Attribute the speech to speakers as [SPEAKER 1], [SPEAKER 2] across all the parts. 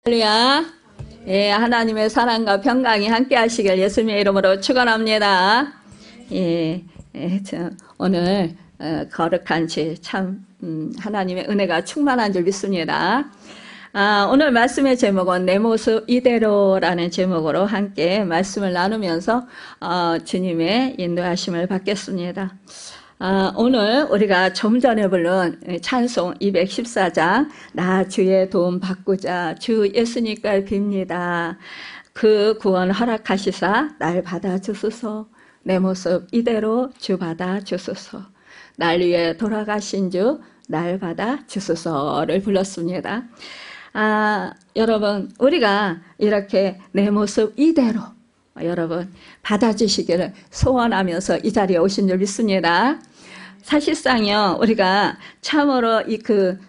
[SPEAKER 1] 할렐루야. 예, 하나님의 사랑과 평강이 함께 하시길 예수님의 이름으로 축원합니다. 오늘 거룩한 참 하나님의 은혜가 충만한 줄 믿습니다. 오늘 말씀의 제목은 내 모습 이대로라는 제목으로 함께 말씀을 나누면서 주님의 인도하심을 받겠습니다. 오늘 우리가 좀 전에 부른 찬송 214장 나 주의 도움 받고자 주 예수님께 빕니다. 그 구원 허락하시사 날 받아주소서. 내 모습 이대로 주 받아주소서. 날 위해 돌아가신 주 날 받아주소서를 불렀습니다. 여러분 우리가 이렇게 내 모습 이대로 여러분 받아주시기를 소원하면서 이 자리에 오신 줄 믿습니다. 사실상요 우리가 참으로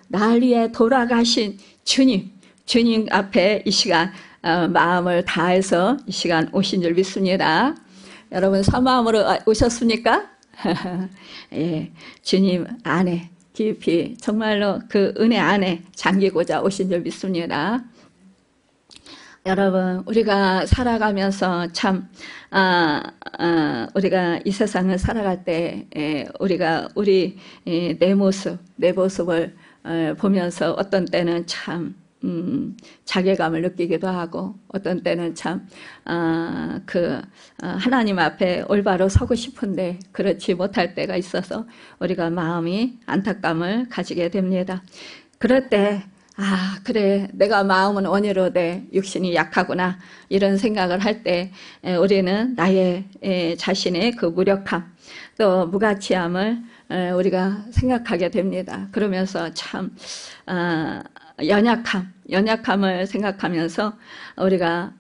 [SPEAKER 1] 날 위해 돌아가신 주님 앞에 이 시간 마음을 다해서 이 시간 오신 줄 믿습니다. 여러분 사마음으로 오셨습니까? 예, 주님 안에 깊이 정말로 그 은혜 안에 잠기고자 오신 줄 믿습니다. 여러분 우리가 살아가면서 참 우리가 이 세상을 살아갈 때 내 모습을 보면서 어떤 때는 참 자괴감을 느끼기도 하고 어떤 때는 참 하나님 앞에 올바로 서고 싶은데 그렇지 못할 때가 있어서 우리가 마음이 안타까움을 가지게 됩니다. 그럴 때 그래 내가 마음은 원이로되 육신이 약하구나 이런 생각을 할 때 우리는 나의 자신의 그 무력함 또 무가치함을 우리가 생각하게 됩니다. 그러면서 참 연약함을 생각하면서 우리가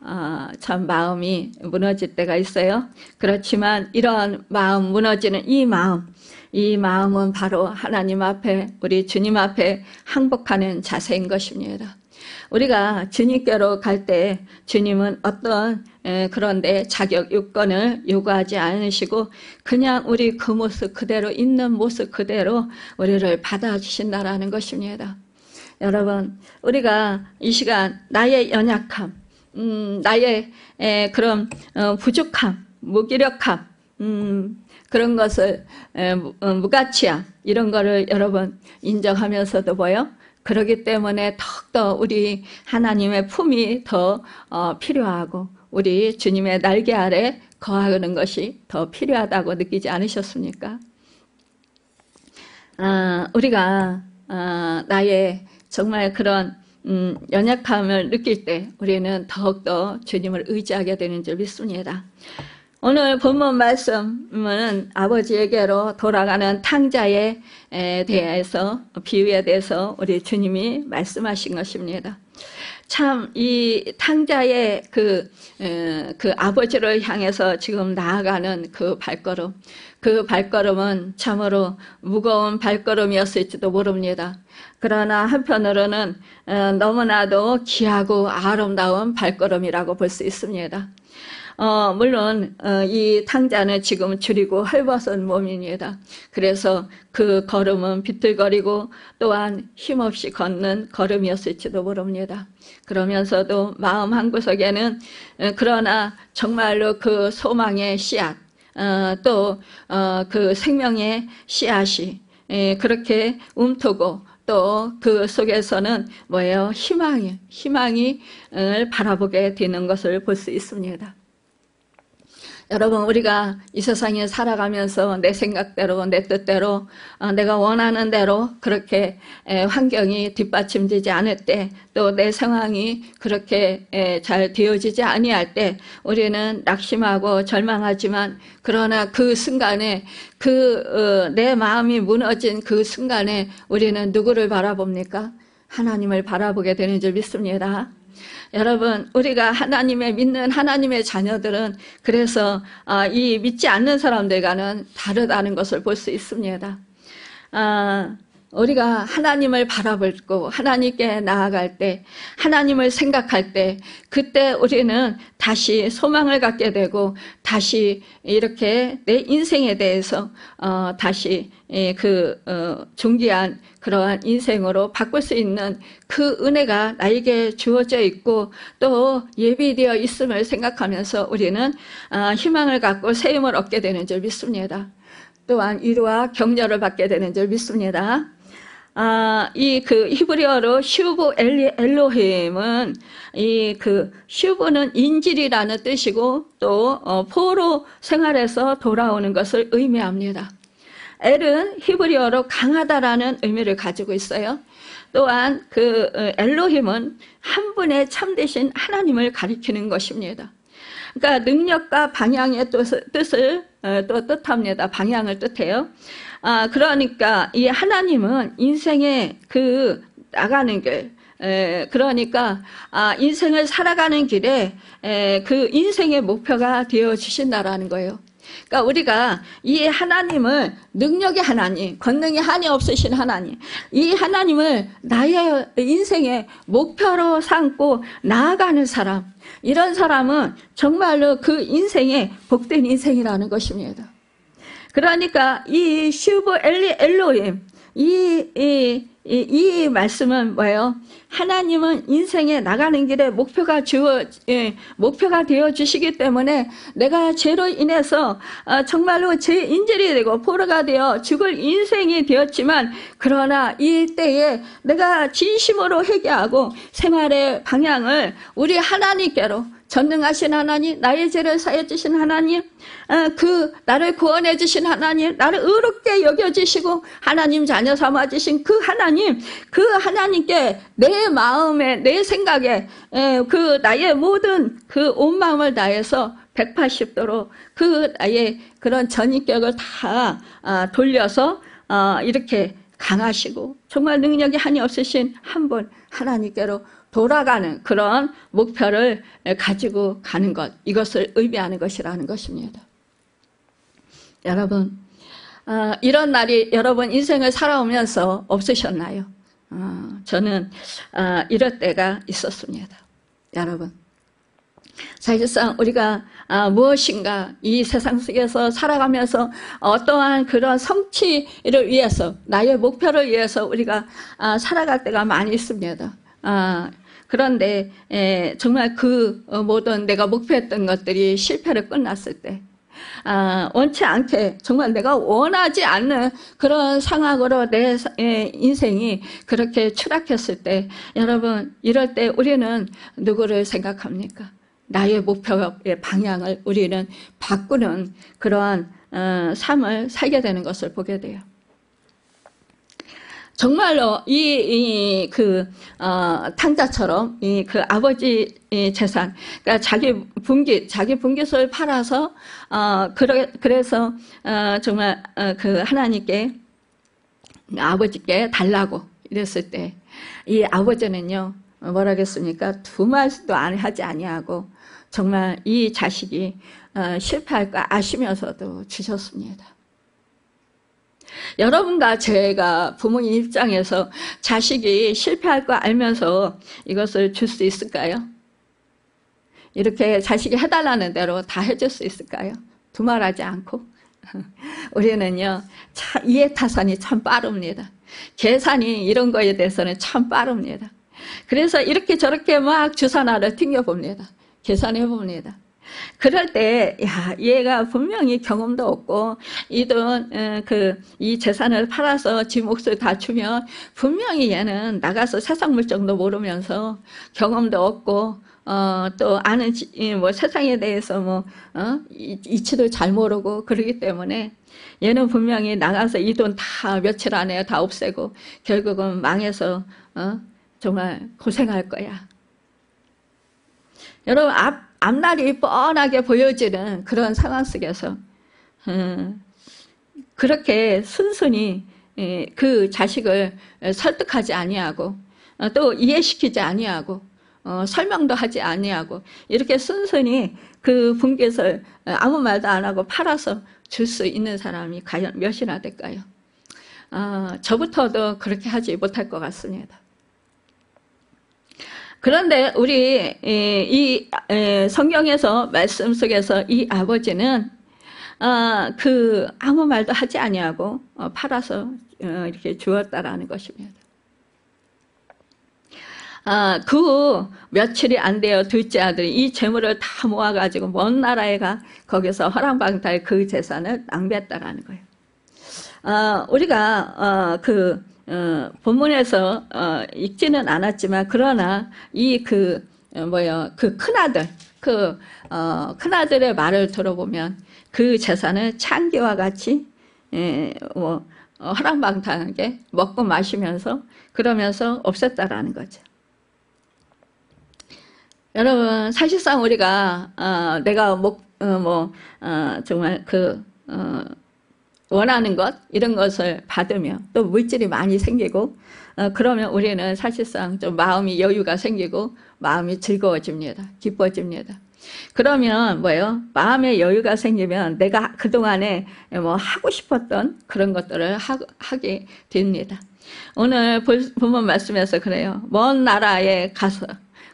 [SPEAKER 1] 참 마음이 무너질 때가 있어요. 그렇지만 이런 마음 무너지는 이 마음은 바로 하나님 앞에 우리 주님 앞에 항복하는 자세인 것입니다. 우리가 주님께로 갈 때 주님은 어떤 그런데 자격 요건을 요구하지 않으시고 그냥 우리 그 모습 그대로 있는 모습 그대로 우리를 받아주신다라는 것입니다. 여러분 우리가 이 시간 나의 연약함 나의 그런 부족함 무기력함 그런 것을 무가치함 이런 거를 여러분 인정하면서도 그러기 때문에 더욱더 우리 하나님의 품이 더 필요하고 우리 주님의 날개 아래 거하는 것이 더 필요하다고 느끼지 않으셨습니까? 우리가 나의 정말 그런 연약함을 느낄 때 우리는 더욱더 주님을 의지하게 되는 줄 믿습니다. 오늘 본문 말씀은 아버지에게로 돌아가는 탕자에 대해서 비유에 대해서 우리 주님이 말씀하신 것입니다. 참 이 탕자의 그 아버지를 향해서 지금 나아가는 그 발걸음은 참으로 무거운 발걸음이었을지도 모릅니다. 그러나 한편으로는 너무나도 귀하고 아름다운 발걸음이라고 볼 수 있습니다. 물론 이 탕자는 지금 줄이고 헐벗은 몸입니다. 그래서 그 걸음은 비틀거리고 또한 힘없이 걷는 걸음이었을지도 모릅니다. 그러면서도 마음 한구석에는 그러나 정말로 그 소망의 씨앗 또 그 생명의 씨앗이 그렇게 움트고 또 그 속에서는 희망을 바라보게 되는 것을 볼 수 있습니다. 여러분 우리가 이 세상에 살아가면서 내 생각대로 내 뜻대로 내가 원하는 대로 그렇게 환경이 뒷받침되지 않을 때 또 내 상황이 그렇게 잘 되어지지 아니할 때 우리는 낙심하고 절망하지만 그러나 그 순간에 내 마음이 무너진 그 순간에 우리는 누구를 바라봅니까? 하나님을 바라보게 되는 줄 믿습니다. 여러분 우리가 믿는 하나님의 자녀들은 그래서 이 믿지 않는 사람들과는 다르다는 것을 볼 수 있습니다. 우리가 하나님을 바라보고 하나님께 나아갈 때, 하나님을 생각할 때, 그때 우리는 다시 소망을 갖게 되고 다시 이렇게 내 인생에 대해서 다시 존귀한 그러한 인생으로 바꿀 수 있는 그 은혜가 나에게 주어져 있고 또 예비되어 있음을 생각하면서 우리는 희망을 갖고 새 힘을 얻게 되는 줄 믿습니다. 또한 위로와 격려를 받게 되는 줄 믿습니다. 히브리어로 슈브 엘로힘은 슈브는 인질이라는 뜻이고 또 포로 생활에서 돌아오는 것을 의미합니다. 엘은 히브리어로 강하다라는 의미를 가지고 있어요. 또한 엘로힘은 한 분의 참되신 하나님을 가리키는 것입니다. 그러니까 능력과 방향의 뜻을 또 뜻합니다. 방향을 뜻해요. 그러니까 이 하나님은 인생의 나가는 길, 그러니까 인생을 살아가는 길에 그 인생의 목표가 되어 주신다라는 거예요. 그러니까 우리가 이 하나님을 능력의 하나님, 권능이 한이 없으신 하나님, 이 하나님을 나의 인생의 목표로 삼고 나아가는 사람, 이런 사람은 정말로 그 인생의 복된 인생이라는 것입니다. 그러니까 이 슈브 엘로힘, 이 말씀은 뭐예요? 하나님은 인생에 나가는 길에 목표가 되어 주시기 때문에 내가 죄로 인해서 정말로 제 인질이 되고 포로가 되어 죽을 인생이 되었지만, 그러나 이때에 내가 진심으로 회개하고 생활의 방향을 우리 하나님께로, 전능하신 하나님, 나의 죄를 사해 주신 하나님, 나를 구원해 주신 하나님, 나를 의롭게 여겨 주시고 하나님 자녀 삼아 주신 그 하나님께 내 마음에, 내 생각에 나의 모든 온 마음을 다해서 180도로 나의 그런 전인격을 다 돌려서 이렇게 강하시고 정말 능력이 한이 없으신 한 분 하나님께로 돌아가는 그런 목표를 가지고 가는 것, 이것을 의미하는 것이라는 것입니다. 여러분, 이런 날이 여러분 인생을 살아오면서 없으셨나요? 저는 이럴 때가 있었습니다. 여러분, 사실상 우리가 무엇인가 이 세상 속에서 살아가면서 어떠한 그런 성취를 위해서, 나의 목표를 위해서 우리가 살아갈 때가 많이 있습니다. 그런데 정말 모든 내가 목표했던 것들이 실패로 끝났을 때, 원치 않게 정말 내가 원하지 않는 그런 상황으로 내 인생이 그렇게 추락했을 때, 여러분, 이럴 때 우리는 누구를 생각합니까? 나의 목표의 방향을 우리는 바꾸는 그러한 삶을 살게 되는 것을 보게 돼요. 정말로 탕자처럼 아버지 재산, 그러니까 자기 분깃을 팔아서 그래서 정말 하나님께, 아버지께 달라고 이랬을 때 이 아버지는요 뭐라 하겠습니까? 두 말도 하지 아니하고 정말 이 자식이 실패할 거 아시면서도 주셨습니다. 여러분과 제가 부모님 입장에서 자식이 실패할 거 알면서 이것을 줄 수 있을까요? 이렇게 자식이 해달라는 대로 다 해줄 수 있을까요? 두말하지 않고. 우리는요, 참 이해타산이 참 빠릅니다. 계산이 이런 거에 대해서는 참 빠릅니다. 그래서 이렇게 저렇게 막 주사나를 튕겨봅니다. 계산해봅니다. 그럴 때, 얘가 분명히 경험도 없고, 이 재산을 팔아서 지 몫을 다 주면, 분명히 얘는 나가서 세상 물정도 모르면서, 경험도 없고, 또 아는, 세상에 대해서 이치도 잘 모르고, 그러기 때문에, 얘는 분명히 나가서 이 돈 다 며칠 안에 다 없애고, 결국은 망해서, 정말 고생할 거야. 여러분, 앞날이 뻔하게 보여지는 그런 상황 속에서 그렇게 순순히 그 자식을 설득하지 아니하고 또 이해시키지 아니하고 설명도 하지 아니하고 이렇게 순순히 그 분깃을 아무 말도 안 하고 팔아서 줄 수 있는 사람이 과연 몇이나 될까요? 저부터도 그렇게 하지 못할 것 같습니다. 그런데 우리 이 성경에서 말씀 속에서 이 아버지는 아무 말도 하지 아니하고 팔아서 이렇게 주었다라는 것입니다. 그 후 며칠이 안 되어 둘째 아들이 이 재물을 다 모아가지고 먼 나라에 가 거기서 허랑방탕에 그 재산을 낭비했다라는 거예요. 우리가 본문에서 읽지는 않았지만 그러나 그 큰아들 큰아들의 말을 들어보면 그 재산을 창기와 같이 허랑방탕하게 먹고 마시면서 그러면서 없앴다라는 거죠. 여러분 사실상 우리가 내가 정말 원하는 것 이런 것을 받으면 또 물질이 많이 생기고 그러면 우리는 사실상 좀 마음이 여유가 생기고 마음이 즐거워집니다. 기뻐집니다. 그러면 마음의 여유가 생기면 내가 그동안에 하고 싶었던 그런 것들을 하게 됩니다. 오늘 본문 말씀에서 그래요. 먼 나라에 가서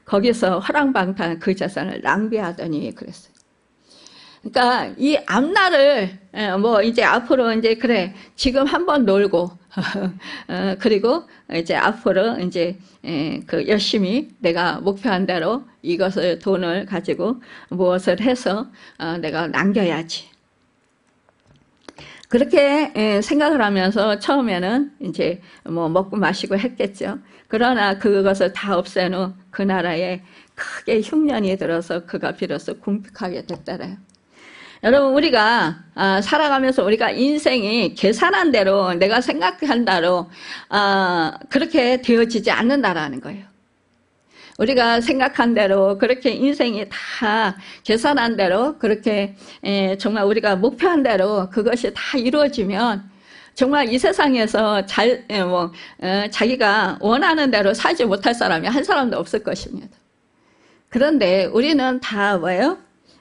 [SPEAKER 1] 거기서 허랑방탕 그 재산을 낭비하더니 그랬어요. 그러니까 이 앞날을 이제 앞으로 이제 그래 지금 한번 놀고 그리고 이제 앞으로 이제 열심히 내가 목표한 대로 이것을 돈을 가지고 무엇을 해서 내가 남겨야지. 그렇게 생각을 하면서 처음에는 이제 먹고 마시고 했겠죠. 그러나 그것을 다 없앤 후 그 나라에 크게 흉년이 들어서 그가 비로소 궁핍하게 됐더래요. 여러분 우리가 살아가면서 우리가 인생이 계산한 대로 내가 생각한 대로 그렇게 되어지지 않는다라는 거예요. 우리가 생각한 대로 그렇게 인생이 다 계산한 대로 그렇게 정말 우리가 목표한 대로 그것이 다 이루어지면 정말 이 세상에서 자기가 원하는 대로 살지 못할 사람이 한 사람도 없을 것입니다. 그런데 우리는 다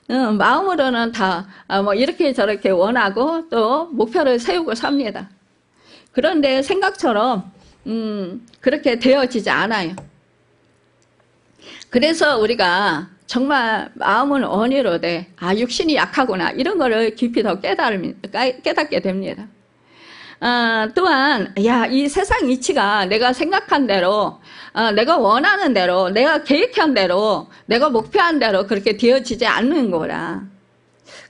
[SPEAKER 1] 마음으로는 다 이렇게 저렇게 원하고 또 목표를 세우고 삽니다. 그런데 생각처럼 그렇게 되어지지 않아요. 그래서 우리가 정말 마음은 원이로되 육신이 약하구나 이런 거를 깊이 더 깨닫게 됩니다. 또한 이 세상 이치가 내가 생각한 대로 내가 원하는 대로 내가 계획한 대로 내가 목표한 대로 그렇게 되어지지 않는 거라.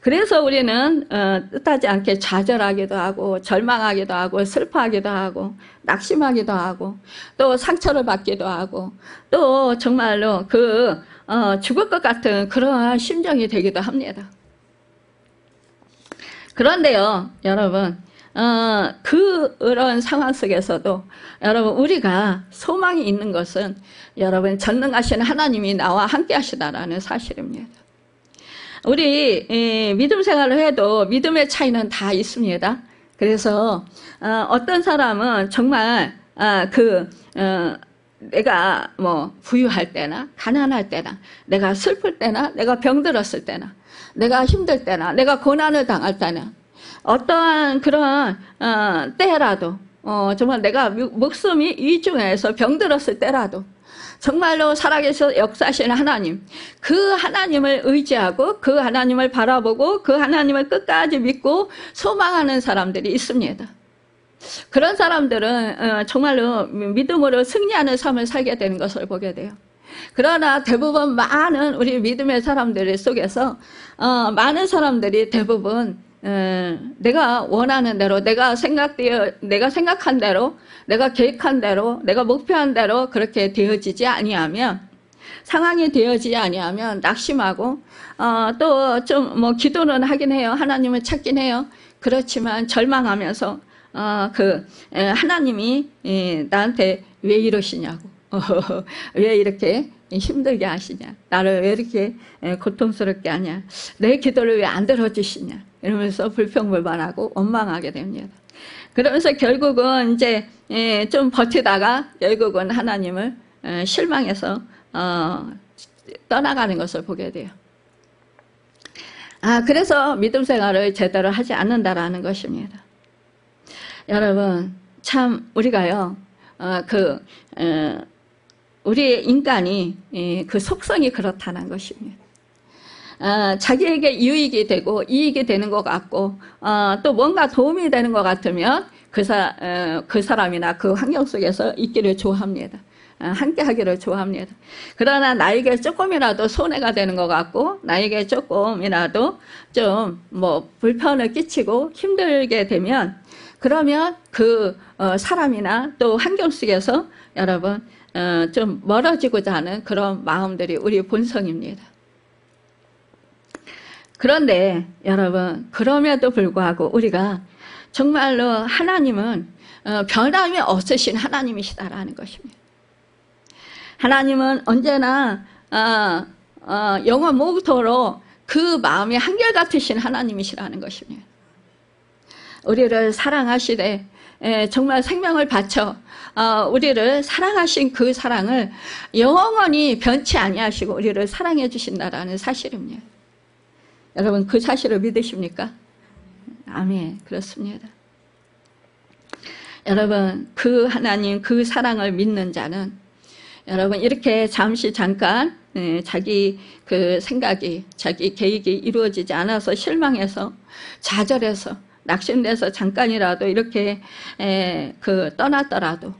[SPEAKER 1] 그래서 우리는 뜻하지 않게 좌절하기도 하고 절망하기도 하고 슬퍼하기도 하고 낙심하기도 하고 또 상처를 받기도 하고 또 정말로 죽을 것 같은 그러한 심정이 되기도 합니다. 그런데요 여러분 그런 상황 속에서도 여러분 우리가 소망이 있는 것은 여러분 전능하신 하나님이 나와 함께 하시다라는 사실입니다. 우리 믿음 생활을 해도 믿음의 차이는 다 있습니다. 그래서 어떤 사람은 정말 내가 부유할 때나 가난할 때나 내가 슬플 때나 내가 병들었을 때나 내가 힘들 때나 내가 고난을 당할 때나 어떠한 그런 때라도 정말 내가 목숨이 위중해서 병들었을 때라도 정말로 살아계셔 역사하시는 하나님 그 하나님을 의지하고 그 하나님을 바라보고 그 하나님을 끝까지 믿고 소망하는 사람들이 있습니다. 그런 사람들은 정말로 믿음으로 승리하는 삶을 살게 되는 것을 보게 돼요. 그러나 대부분 많은 우리 믿음의 사람들 속에서 많은 사람들이 대부분 내가 원하는 대로 내가 생각한 대로 내가 계획한 대로 내가 목표한 대로 그렇게 되어지지 아니하면 상황이 되어지지 아니하면 낙심하고 또 좀 기도는 하긴 해요. 하나님을 찾긴 해요. 그렇지만 절망하면서 하나님이 나한테 왜 이러시냐고 왜 이렇게 힘들게 하시냐 나를 왜 이렇게 고통스럽게 하냐 내 기도를 왜 안 들어주시냐 이러면서 불평불만하고 원망하게 됩니다. 그러면서 결국은 이제 좀 버티다가 결국은 하나님을 실망해서 떠나가는 것을 보게 돼요. 그래서 믿음 생활을 제대로 하지 않는다라는 것입니다. 여러분 참 우리가요, 우리 인간이 그 속성이 그렇다는 것입니다. 자기에게 유익이 되고 이익이 되는 것 같고 또 뭔가 도움이 되는 것 같으면 그 사람이나 그 환경 속에서 있기를 좋아합니다. 함께 하기를 좋아합니다. 그러나 나에게 조금이라도 손해가 되는 것 같고 나에게 조금이라도 좀 뭐 불편을 끼치고 힘들게 되면 그러면 그 사람이나 또 환경 속에서 여러분 좀 멀어지고자 하는 그런 마음들이 우리 본성입니다. 그런데 여러분 그럼에도 불구하고 우리가 정말로 하나님은 변함이 없으신 하나님이시다라는 것입니다. 하나님은 언제나 영원 모토로 그 마음이 한결같으신 하나님이시라는 것입니다. 우리를 사랑하시되 정말 생명을 바쳐 우리를 사랑하신 그 사랑을 영원히 변치 아니하시고 우리를 사랑해 주신다라는 사실입니다. 여러분 그 사실을 믿으십니까? 아멘. 그렇습니다. 여러분 그 하나님 그 사랑을 믿는 자는 여러분 이렇게 잠깐 자기 그 생각이 자기 계획이 이루어지지 않아서 실망해서 좌절해서 낙심돼서 잠깐이라도 이렇게 떠났더라도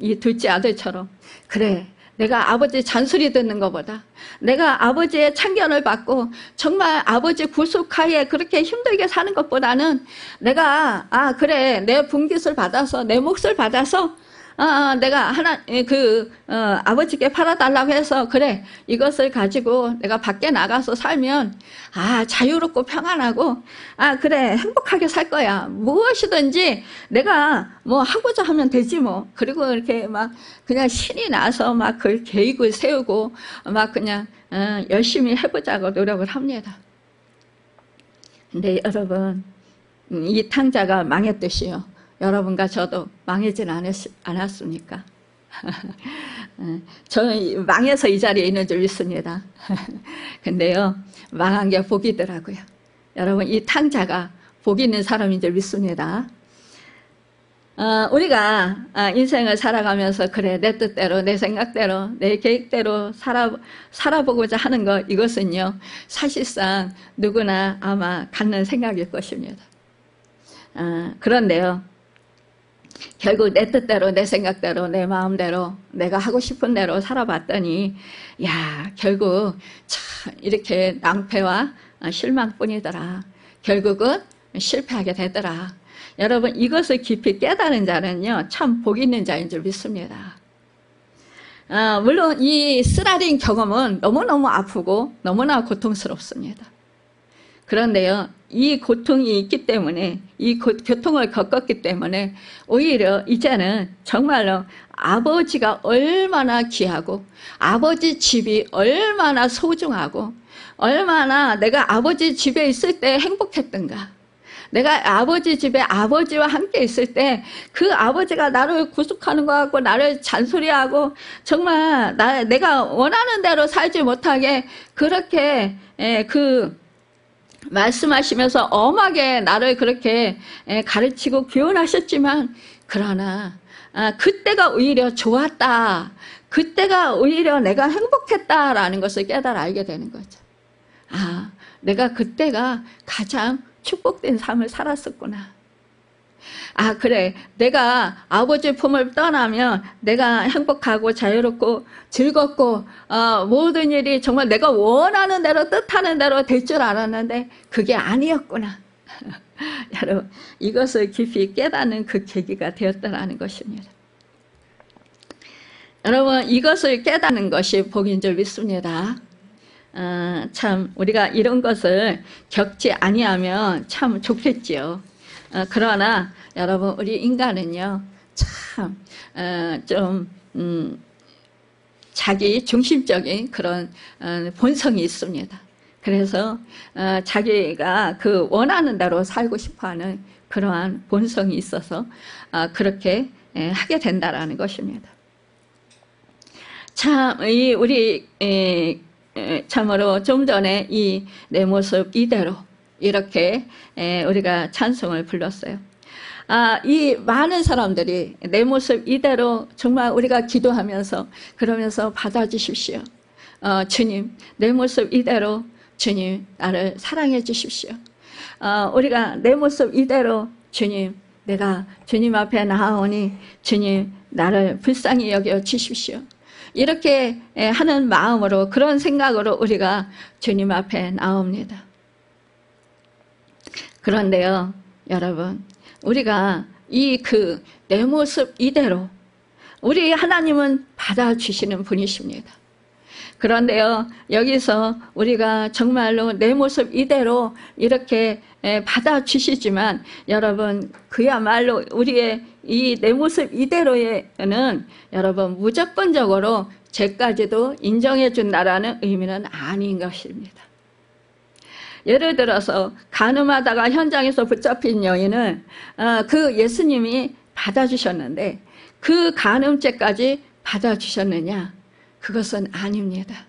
[SPEAKER 1] 이 둘째 아들처럼 그래 내가 아버지 잔소리 듣는 것보다 내가 아버지의 참견을 받고 정말 아버지 구속하에 그렇게 힘들게 사는 것보다는 내가 그래 내 분깃을 받아서 내 몫을 받아서 내가 아버지께 팔아달라고 해서 그래 이것을 가지고 내가 밖에 나가서 살면 자유롭고 평안하고 그래 행복하게 살 거야. 무엇이든지 내가 뭐 하고자 하면 되지 뭐. 그리고 이렇게 막 그냥 신이 나서 막 그 계획을 세우고 막 그냥 열심히 해보자고 노력을 합니다. 근데 여러분 이 탕자가 망했듯이요. 여러분과 저도 망하진 않았습니까? 저는 망해서 이 자리에 있는 줄 믿습니다. 근데요, 망한 게 복이더라고요. 여러분, 이 탕자가 복 있는 사람인 줄 믿습니다. 우리가 인생을 살아가면서 그래 내 뜻대로 내 생각대로 내 계획대로 살아보고자 하는 것 이것은요 사실상 누구나 아마 갖는 생각일 것입니다. 그런데요 결국 내 뜻대로 내 생각대로 내 마음대로 내가 하고 싶은 대로 살아봤더니 결국 참 이렇게 낭패와 실망뿐이더라. 결국은 실패하게 되더라. 여러분 이것을 깊이 깨달은 자는요 참 복 있는 자인 줄 믿습니다. 물론 이 쓰라린 경험은 너무너무 아프고 너무나 고통스럽습니다. 그런데요 이 고통이 있기 때문에 이 고통을 겪었기 때문에 오히려 이제는 정말로 아버지가 얼마나 귀하고 아버지 집이 얼마나 소중하고 얼마나 내가 아버지 집에 있을 때 행복했던가, 내가 아버지 집에 아버지와 함께 있을 때 그 아버지가 나를 구속하는 것 같고 나를 잔소리하고 정말 내가 원하는 대로 살지 못하게 그렇게 말씀하시면서 엄하게 나를 그렇게 가르치고 교훈하셨지만 그러나 그때가 오히려 좋았다. 그때가 오히려 내가 행복했다라는 것을 깨달아 알게 되는 거죠. 내가 그때가 가장 축복된 삶을 살았었구나. 그래 내가 아버지 품을 떠나면 내가 행복하고 자유롭고 즐겁고 모든 일이 정말 내가 원하는 대로 뜻하는 대로 될 줄 알았는데 그게 아니었구나. 여러분 이것을 깊이 깨닫는 그 계기가 되었다는 것입니다. 여러분 이것을 깨닫는 것이 복인 줄 믿습니다. 참 우리가 이런 것을 겪지 아니하면 참 좋겠지요. 그러나 여러분 우리 인간은요 참 좀 자기 중심적인 그런 본성이 있습니다. 그래서 자기가 그 원하는 대로 살고 싶어하는 그러한 본성이 있어서 그렇게 하게 된다라는 것입니다. 참 우리 참으로 좀 전에 이 내 모습 이대로 이렇게 우리가 찬송을 불렀어요. 이 많은 사람들이 내 모습 이대로 정말 우리가 기도하면서 그러면서 받아주십시오. 주님, 내 모습 이대로 주님 나를 사랑해 주십시오. 우리가 내 모습 이대로 주님, 내가 주님 앞에 나아오니 주님 나를 불쌍히 여겨 주십시오. 이렇게 하는 마음으로, 그런 생각으로 우리가 주님 앞에 나옵니다. 그런데요, 여러분, 우리가 내 모습 이대로 우리 하나님은 받아주시는 분이십니다. 그런데요, 여기서 우리가 정말로 내 모습 이대로 이렇게 받아주시지만, 여러분, 그야말로 우리의 이 내 모습 이대로에는 여러분 무조건적으로 죄까지도 인정해 준다라는 의미는 아닌 것입니다. 예를 들어서 간음하다가 현장에서 붙잡힌 여인을 그 예수님이 받아주셨는데 그 간음죄까지 받아주셨느냐? 그것은 아닙니다.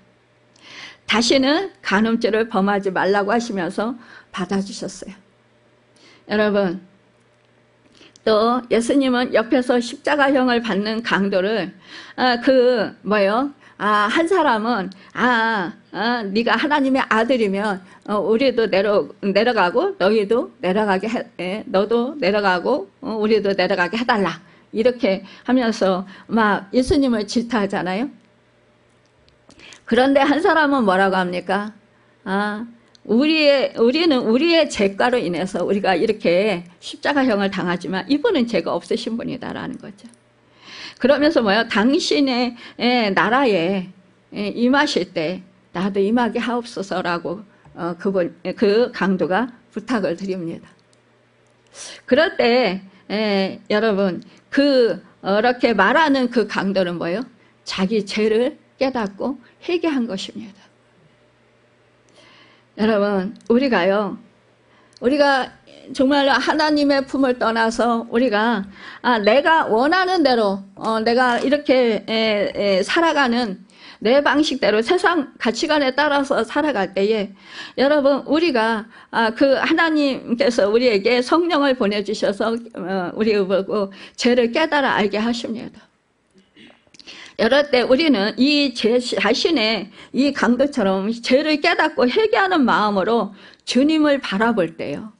[SPEAKER 1] 다시는 간음죄를 범하지 말라고 하시면서 받아주셨어요. 여러분, 또 예수님은 옆에서 십자가형을 받는 강도를 한 사람은 네가 하나님의 아들이면 우리도 내려가고 너희도 너도 내려가고 우리도 내려가게 해달라, 이렇게 하면서 막 예수님을 질타하잖아요. 그런데 한 사람은 뭐라고 합니까? 우리는 우리의 죄가로 인해서 우리가 이렇게 십자가형을 당하지만 이분은 죄가 없으신 분이다라는 거죠. 그러면서 당신의 나라에 임하실 때 나도 임하게 하옵소서라고 그 강도가 부탁을 드립니다. 그럴 때 여러분, 그렇게 말하는 그 강도는 뭐예요? 자기 죄를 깨닫고 회개한 것입니다. 여러분, 우리가 정말로 하나님의 품을 떠나서 우리가 내가 원하는 대로 내가 이렇게 살아가는 내 방식대로 세상 가치관에 따라서 살아갈 때에 여러분, 우리가 그 하나님께서 우리에게 성령을 보내주셔서 우리 보고 죄를 깨달아 알게 하십니다. 이럴 때 우리는 이 죄 자신의 이 강도처럼 죄를 깨닫고 회개하는 마음으로 주님을 바라볼 때요,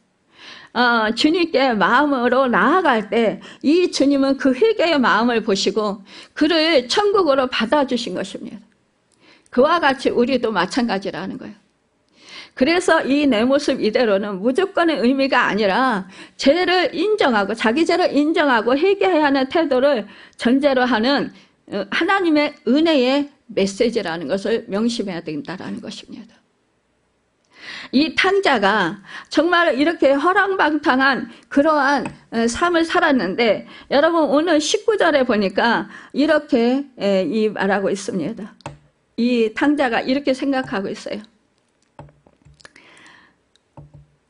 [SPEAKER 1] 주님께 마음으로 나아갈 때 이 주님은 그 회개의 마음을 보시고 그를 천국으로 받아주신 것입니다. 그와 같이 우리도 마찬가지라는 거예요. 그래서 이 내 모습 이대로는 무조건의 의미가 아니라 죄를 인정하고 자기 죄를 인정하고 회개해야 하는 태도를 전제로 하는 하나님의 은혜의 메시지라는 것을 명심해야 된다는 것입니다. 이 탕자가 정말 이렇게 허랑방탕한 그러한 삶을 살았는데, 여러분 오늘 19절에 보니까 이렇게 말하고 있습니다. 이 탕자가 이렇게 생각하고 있어요.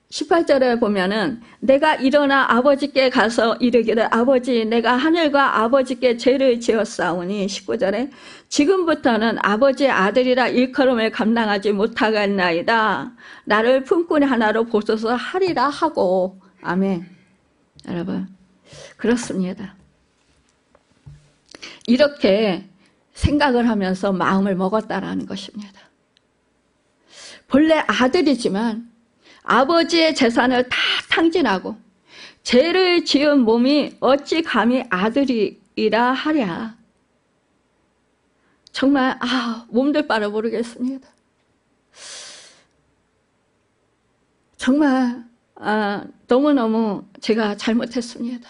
[SPEAKER 1] 18절에 보면은 내가 일어나 아버지께 가서 이르기를 아버지, 내가 하늘과 아버지께 죄를 지었사오니, 19절에 지금부터는 아버지의 아들이라 일컬음을 감당하지 못하겠나이다. 나를 품꾼 하나로 보소서 하리라 하고. 아멘. 여러분, 그렇습니다. 이렇게 생각을 하면서 마음을 먹었다라는 것입니다. 본래 아들이지만 아버지의 재산을 다 탕진하고 죄를 지은 몸이 어찌 감히 아들이라 하랴. 정말 몸둘 바를 모르겠습니다. 정말 너무너무 제가 잘못했습니다.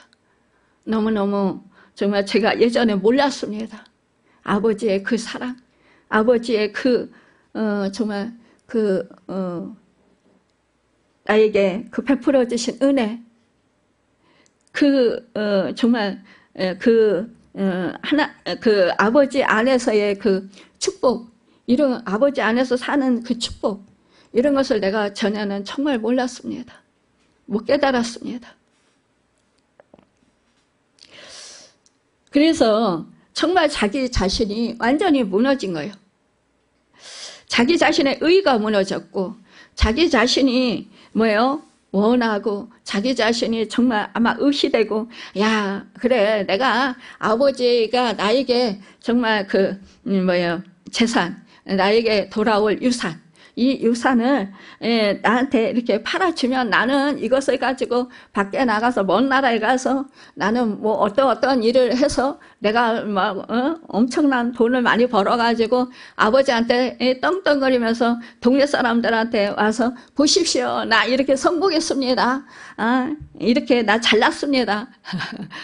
[SPEAKER 1] 너무너무 정말 제가 예전에 몰랐습니다. 아버지의 그 사랑, 아버지의 정말 나에게 베풀어 주신 은혜, 정말 아버지 안에서의 그 축복, 이런 아버지 안에서 사는 그 축복, 이런 것을 내가 전에는 정말 몰랐습니다. 못 깨달았습니다. 그래서 정말 자기 자신이 완전히 무너진 거예요. 자기 자신의 의의가 무너졌고, 자기 자신이 원하고 자기 자신이 정말 아마 의시되고, 야, 그래, 내가 아버지가 나에게 정말 재산, 나에게 돌아올 유산, 이 유산을 나한테 이렇게 팔아주면 나는 이것을 가지고 밖에 나가서 먼 나라에 가서 나는 뭐 어떤 일을 해서 내가 막 엄청난 돈을 많이 벌어가지고 아버지한테 떵떵거리면서 동네 사람들한테 와서 보십시오, 나 이렇게 성공했습니다, 이렇게 나 잘났습니다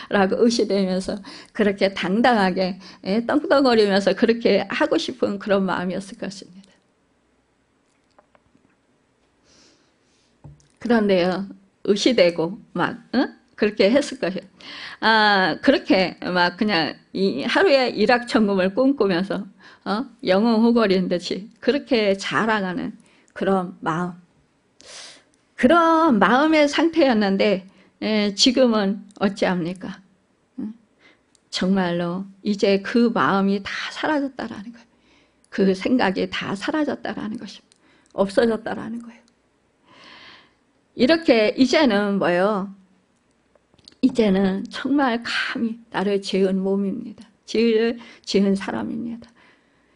[SPEAKER 1] 라고 의시되면서 그렇게 당당하게 떵떵거리면서 그렇게 하고 싶은 그런 마음이었을 것입니다. 그런데요, 의시되고 막 그렇게 했을 거예요. 그렇게 막 그냥 이 하루에 일확천금을 꿈꾸면서 영웅호걸인 듯이 그렇게 자라가는 그런 마음, 그런 마음의 상태였는데 지금은 어찌합니까? 정말로 이제 그 마음이 다 사라졌다라는 거예요. 그 생각이 다 사라졌다라는 것입니다. 없어졌다라는 거예요. 이렇게 이제는 이제는 정말 감히 나를 지은 몸입니다. 지은 사람입니다.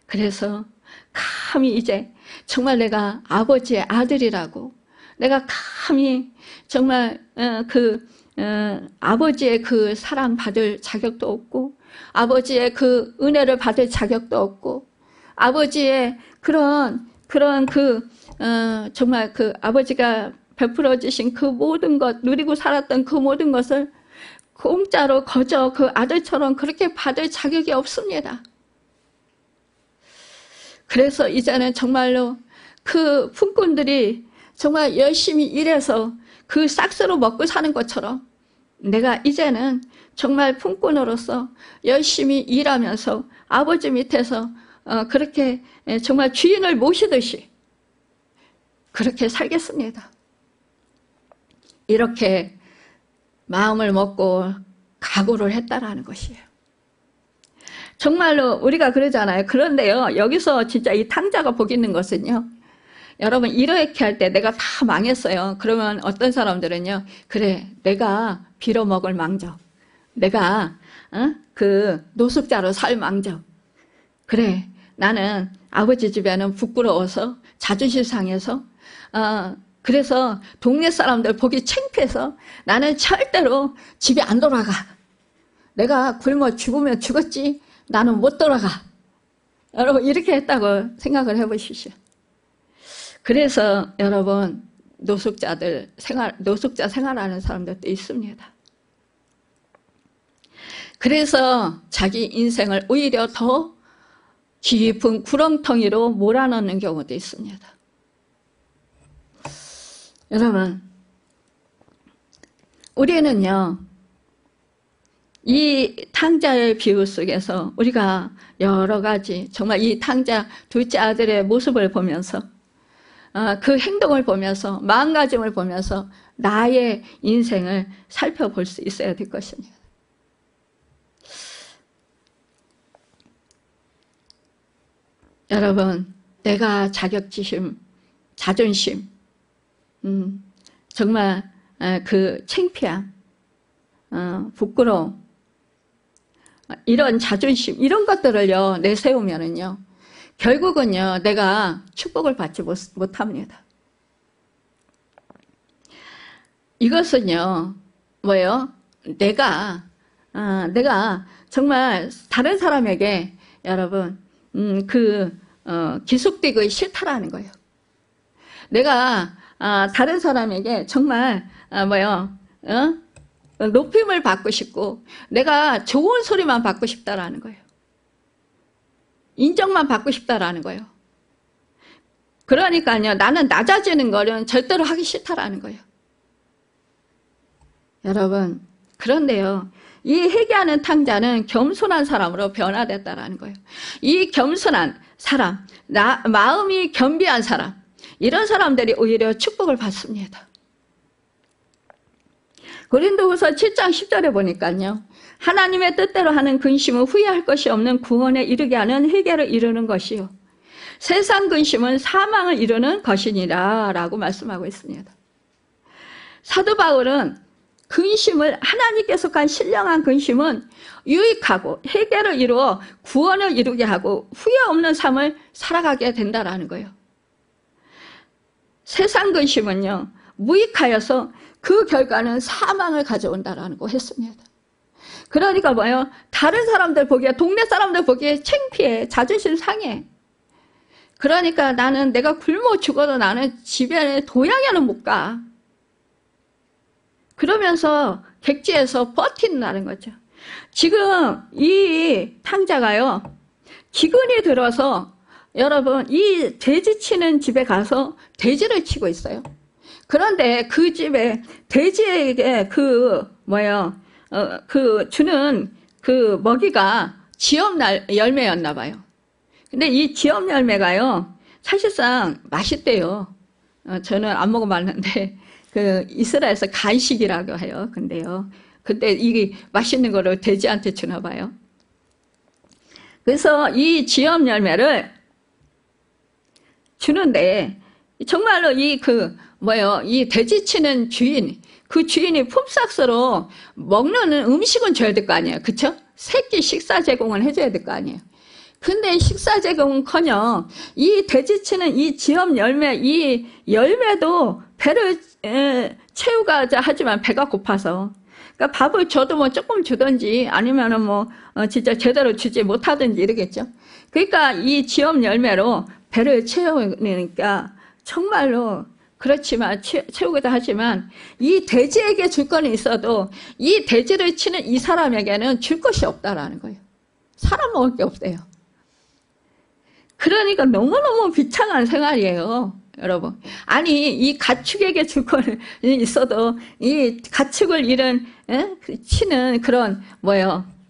[SPEAKER 1] 그래서 감히 이제 정말 내가 아버지의 아들이라고, 내가 감히 정말 아버지의 그 사랑 받을 자격도 없고, 아버지의 그 은혜를 받을 자격도 없고, 아버지의 정말 아버지가 베풀어 주신 그 모든 것, 누리고 살았던 그 모든 것을 공짜로 거저 그 아들처럼 그렇게 받을 자격이 없습니다. 그래서 이제는 정말로 그 품꾼들이 정말 열심히 일해서 그 싹스로 먹고 사는 것처럼 내가 이제는 정말 품꾼으로서 열심히 일하면서 아버지 밑에서 그렇게 정말 주인을 모시듯이 그렇게 살겠습니다. 이렇게 마음을 먹고 각오를 했다라는 것이에요. 정말로 우리가 그러잖아요. 그런데요, 여기서 진짜 이 탕자가 복 있는 것은요, 여러분 이렇게 할 때 내가 다 망했어요. 그러면 어떤 사람들은요, 그래, 내가 빌어먹을 망정, 내가 그 노숙자로 살 망정, 그래, 나는 아버지 집에는 부끄러워서 자존심 상해서 그래서 동네 사람들 보기 창피해서 나는 절대로 집에 안 돌아가. 내가 굶어 죽으면 죽었지 나는 못 돌아가. 여러분 이렇게 했다고 생각을 해보십시오. 그래서 여러분 노숙자 생활하는 사람들도 있습니다. 그래서 자기 인생을 오히려 더 깊은 구렁텅이로 몰아넣는 경우도 있습니다. 여러분, 우리는요, 이 탕자의 비유 속에서 우리가 여러 가지, 정말 이 탕자 둘째 아들의 모습을 보면서, 그 행동을 보면서, 마음가짐을 보면서 나의 인생을 살펴볼 수 있어야 될 것입니다. 여러분, 내가 자격지심, 자존심, 정말 그 창피함, 부끄러움, 이런 자존심, 이런 것들을요 내세우면은요 결국은요 내가 축복을 받지 못합니다. 이것은요 내가 정말 다른 사람에게 여러분 기속되기 싫다라는 거예요. 내가 다른 사람에게 정말 높임을 받고 싶고 내가 좋은 소리만 받고 싶다라는 거예요. 인정만 받고 싶다라는 거예요. 그러니까요 나는 낮아지는 거는 절대로 하기 싫다라는 거예요. 여러분 그런데요 이 회개하는 탕자는 겸손한 사람으로 변화됐다라는 거예요. 이 겸손한 사람, 마음이 겸비한 사람, 이런 사람들이 오히려 축복을 받습니다. 고린도후서 7장 10절에 보니까요. 하나님의 뜻대로 하는 근심은 후회할 것이 없는 구원에 이르게 하는 회개를 이루는 것이요. 세상 근심은 사망을 이루는 것이니라 라고 말씀하고 있습니다. 사도 바울은 근심을, 하나님께서 간 신령한 근심은 유익하고 해결을 이루어 구원을 이루게 하고 후회 없는 삶을 살아가게 된다라는 거예요. 세상 근심은요, 무익하여서 그 결과는 사망을 가져온다라는 거 했습니다. 그러니까 뭐예요? 다른 사람들 보기에, 동네 사람들 보기에 창피해, 자존심 상해. 그러니까 나는 내가 굶어 죽어도 나는 집에 도양에는 못 가. 그러면서 객지에서 버틴다는 거죠. 지금 이 탕자가요, 기근이 들어서 여러분 이 돼지 치는 집에 가서 돼지를 치고 있어요. 그런데 그 집에 돼지에게 주는 그 먹이가 지엄 열매였나 봐요. 근데 이 지엄 열매가요, 사실상 맛있대요. 저는 안 먹어봤는데, 이스라엘에서 간식이라고 해요. 근데요, 그때 이게 맛있는 거를 돼지한테 주나 봐요. 그래서 이 지엄 열매를 주는데, 정말로 이 돼지 치는 주인, 그 주인이 품삯으로 먹는 음식은 줘야 될 거 아니에요. 그쵸? 새끼 식사 제공을 해줘야 될 거 아니에요. 근데 식사 제공은커녕 이 돼지치는 이 지엄 열매, 이 열매도 배를 채우고자 하지만 배가 고파서, 그러니까 밥을 줘도 뭐 조금 주든지 아니면은 진짜 제대로 주지 못하든지 이러겠죠. 그러니까 이 지엄 열매로 배를 채우니까 정말로 그렇지만 채우기도 하지만 이 돼지에게 줄 거는 있어도 이 돼지를 치는 이 사람에게는 줄 것이 없다라는 거예요. 사람 먹을 게 없대요. 그러니까 너무너무 비참한 생활이에요, 여러분. 아니, 이 가축에게 줄 거는 있어도 이 가축을 잃은 치는 그런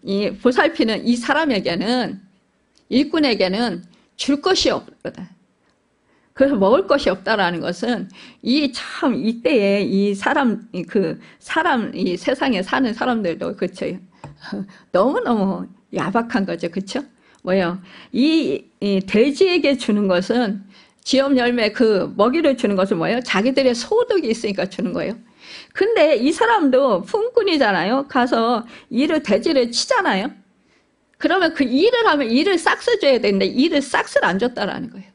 [SPEAKER 1] 이 보살피는 이 사람에게는, 일꾼에게는 줄 것이 없거든. 그래서 먹을 것이 없다라는 것은 이때에 이 세상에 사는 사람들도 그쵸. 너무너무 야박한 거죠. 그쵸? 이 돼지에게 주는 것은, 지엄 열매 먹이를 주는 것은 자기들의 소득이 있으니까 주는 거예요. 근데 이 사람도 품꾼이잖아요. 가서 돼지를 치잖아요. 그러면 그 일을 하면 일을 싹스 줘야 되는데 일을 싹스를 안 줬다라는 거예요.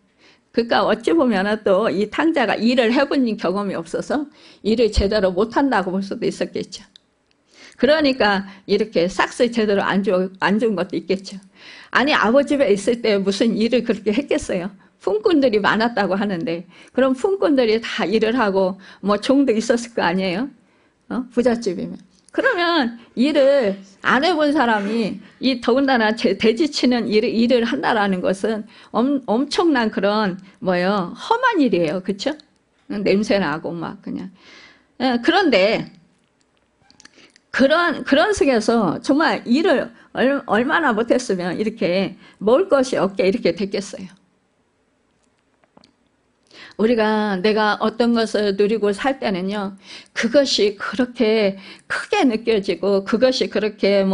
[SPEAKER 1] 그러니까 어찌 보면 또 이 탕자가 일을 해본 경험이 없어서 일을 제대로 못한다고 볼 수도 있었겠죠. 그러니까 이렇게 싹스 제대로 안 준 것도 있겠죠. 아니, 아버지 집에 있을 때 무슨 일을 그렇게 했겠어요. 품꾼들이 많았다고 하는데, 그럼 품꾼들이 다 일을 하고 종도 있었을 거 아니에요? 부잣집이면. 그러면 일을 안 해본 사람이 더군다나 돼지 치는 일을 한다라는 것은 엄청난 그런 험한 일이에요. 그쵸? 냄새 나고 그냥. 그런데 그런 속에서 정말 일을 얼마나 못했으면 이렇게 먹을 것이 없게 이렇게 됐겠어요. 내가 어떤 것을 누리고 살 때는요, 그것이 그렇게 크게 느껴지고, 그것이 그렇게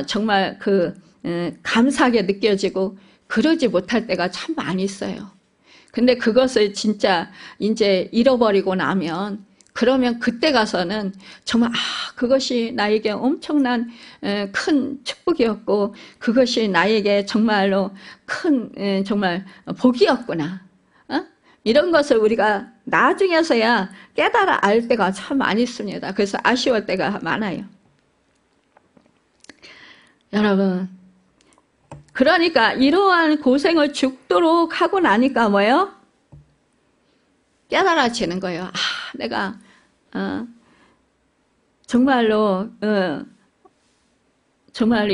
[SPEAKER 1] 정말 감사하게 느껴지고, 그러지 못할 때가 참 많이 있어요. 근데 그것을 진짜 이제 잃어버리고 나면, 그러면 그때 가서는 정말 그것이 나에게 엄청난 큰 축복이었고, 그것이 나에게 정말로 큰 정말 복이었구나. 이런 것을 우리가 나중에서야 깨달아 알 때가 참 많이 있습니다. 그래서 아쉬울 때가 많아요. 여러분, 그러니까 이러한 고생을 죽도록 하고 나니까 깨달아지는 거예요. 내가 정말로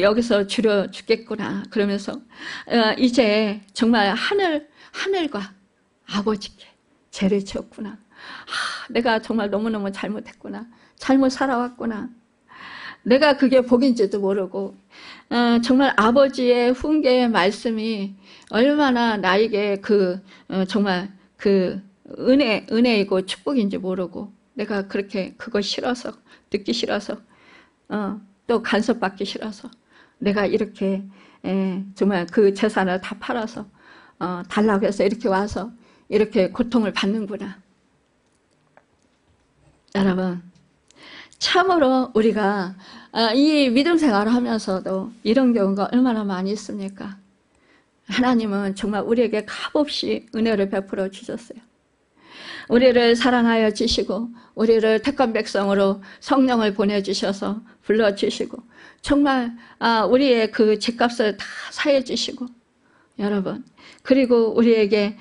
[SPEAKER 1] 여기서 줄여 죽겠구나. 그러면서 이제 정말 하늘과 아버지께 죄를 지었구나. 내가 정말 너무너무 잘못했구나. 잘못 살아왔구나. 내가 그게 복인지도 모르고 정말 아버지의 훈계의 말씀이 얼마나 나에게 정말 은혜이고 축복인지 모르고 내가 그렇게 그거 싫어서, 듣기 싫어서, 또 간섭받기 싫어서 내가 이렇게 정말 그 재산을 다 팔아서 달라고 해서 이렇게 와서 이렇게 고통을 받는구나. 여러분, 참으로 우리가 이 믿음 생활을 하면서도 이런 경우가 얼마나 많이 있습니까? 하나님은 정말 우리에게 값없이 은혜를 베풀어 주셨어요. 우리를 사랑하여 주시고 우리를 택한 백성으로 성령을 보내주셔서 불러주시고 정말 우리의 그 죄값을 다 사해 주시고 여러분, 그리고 우리에게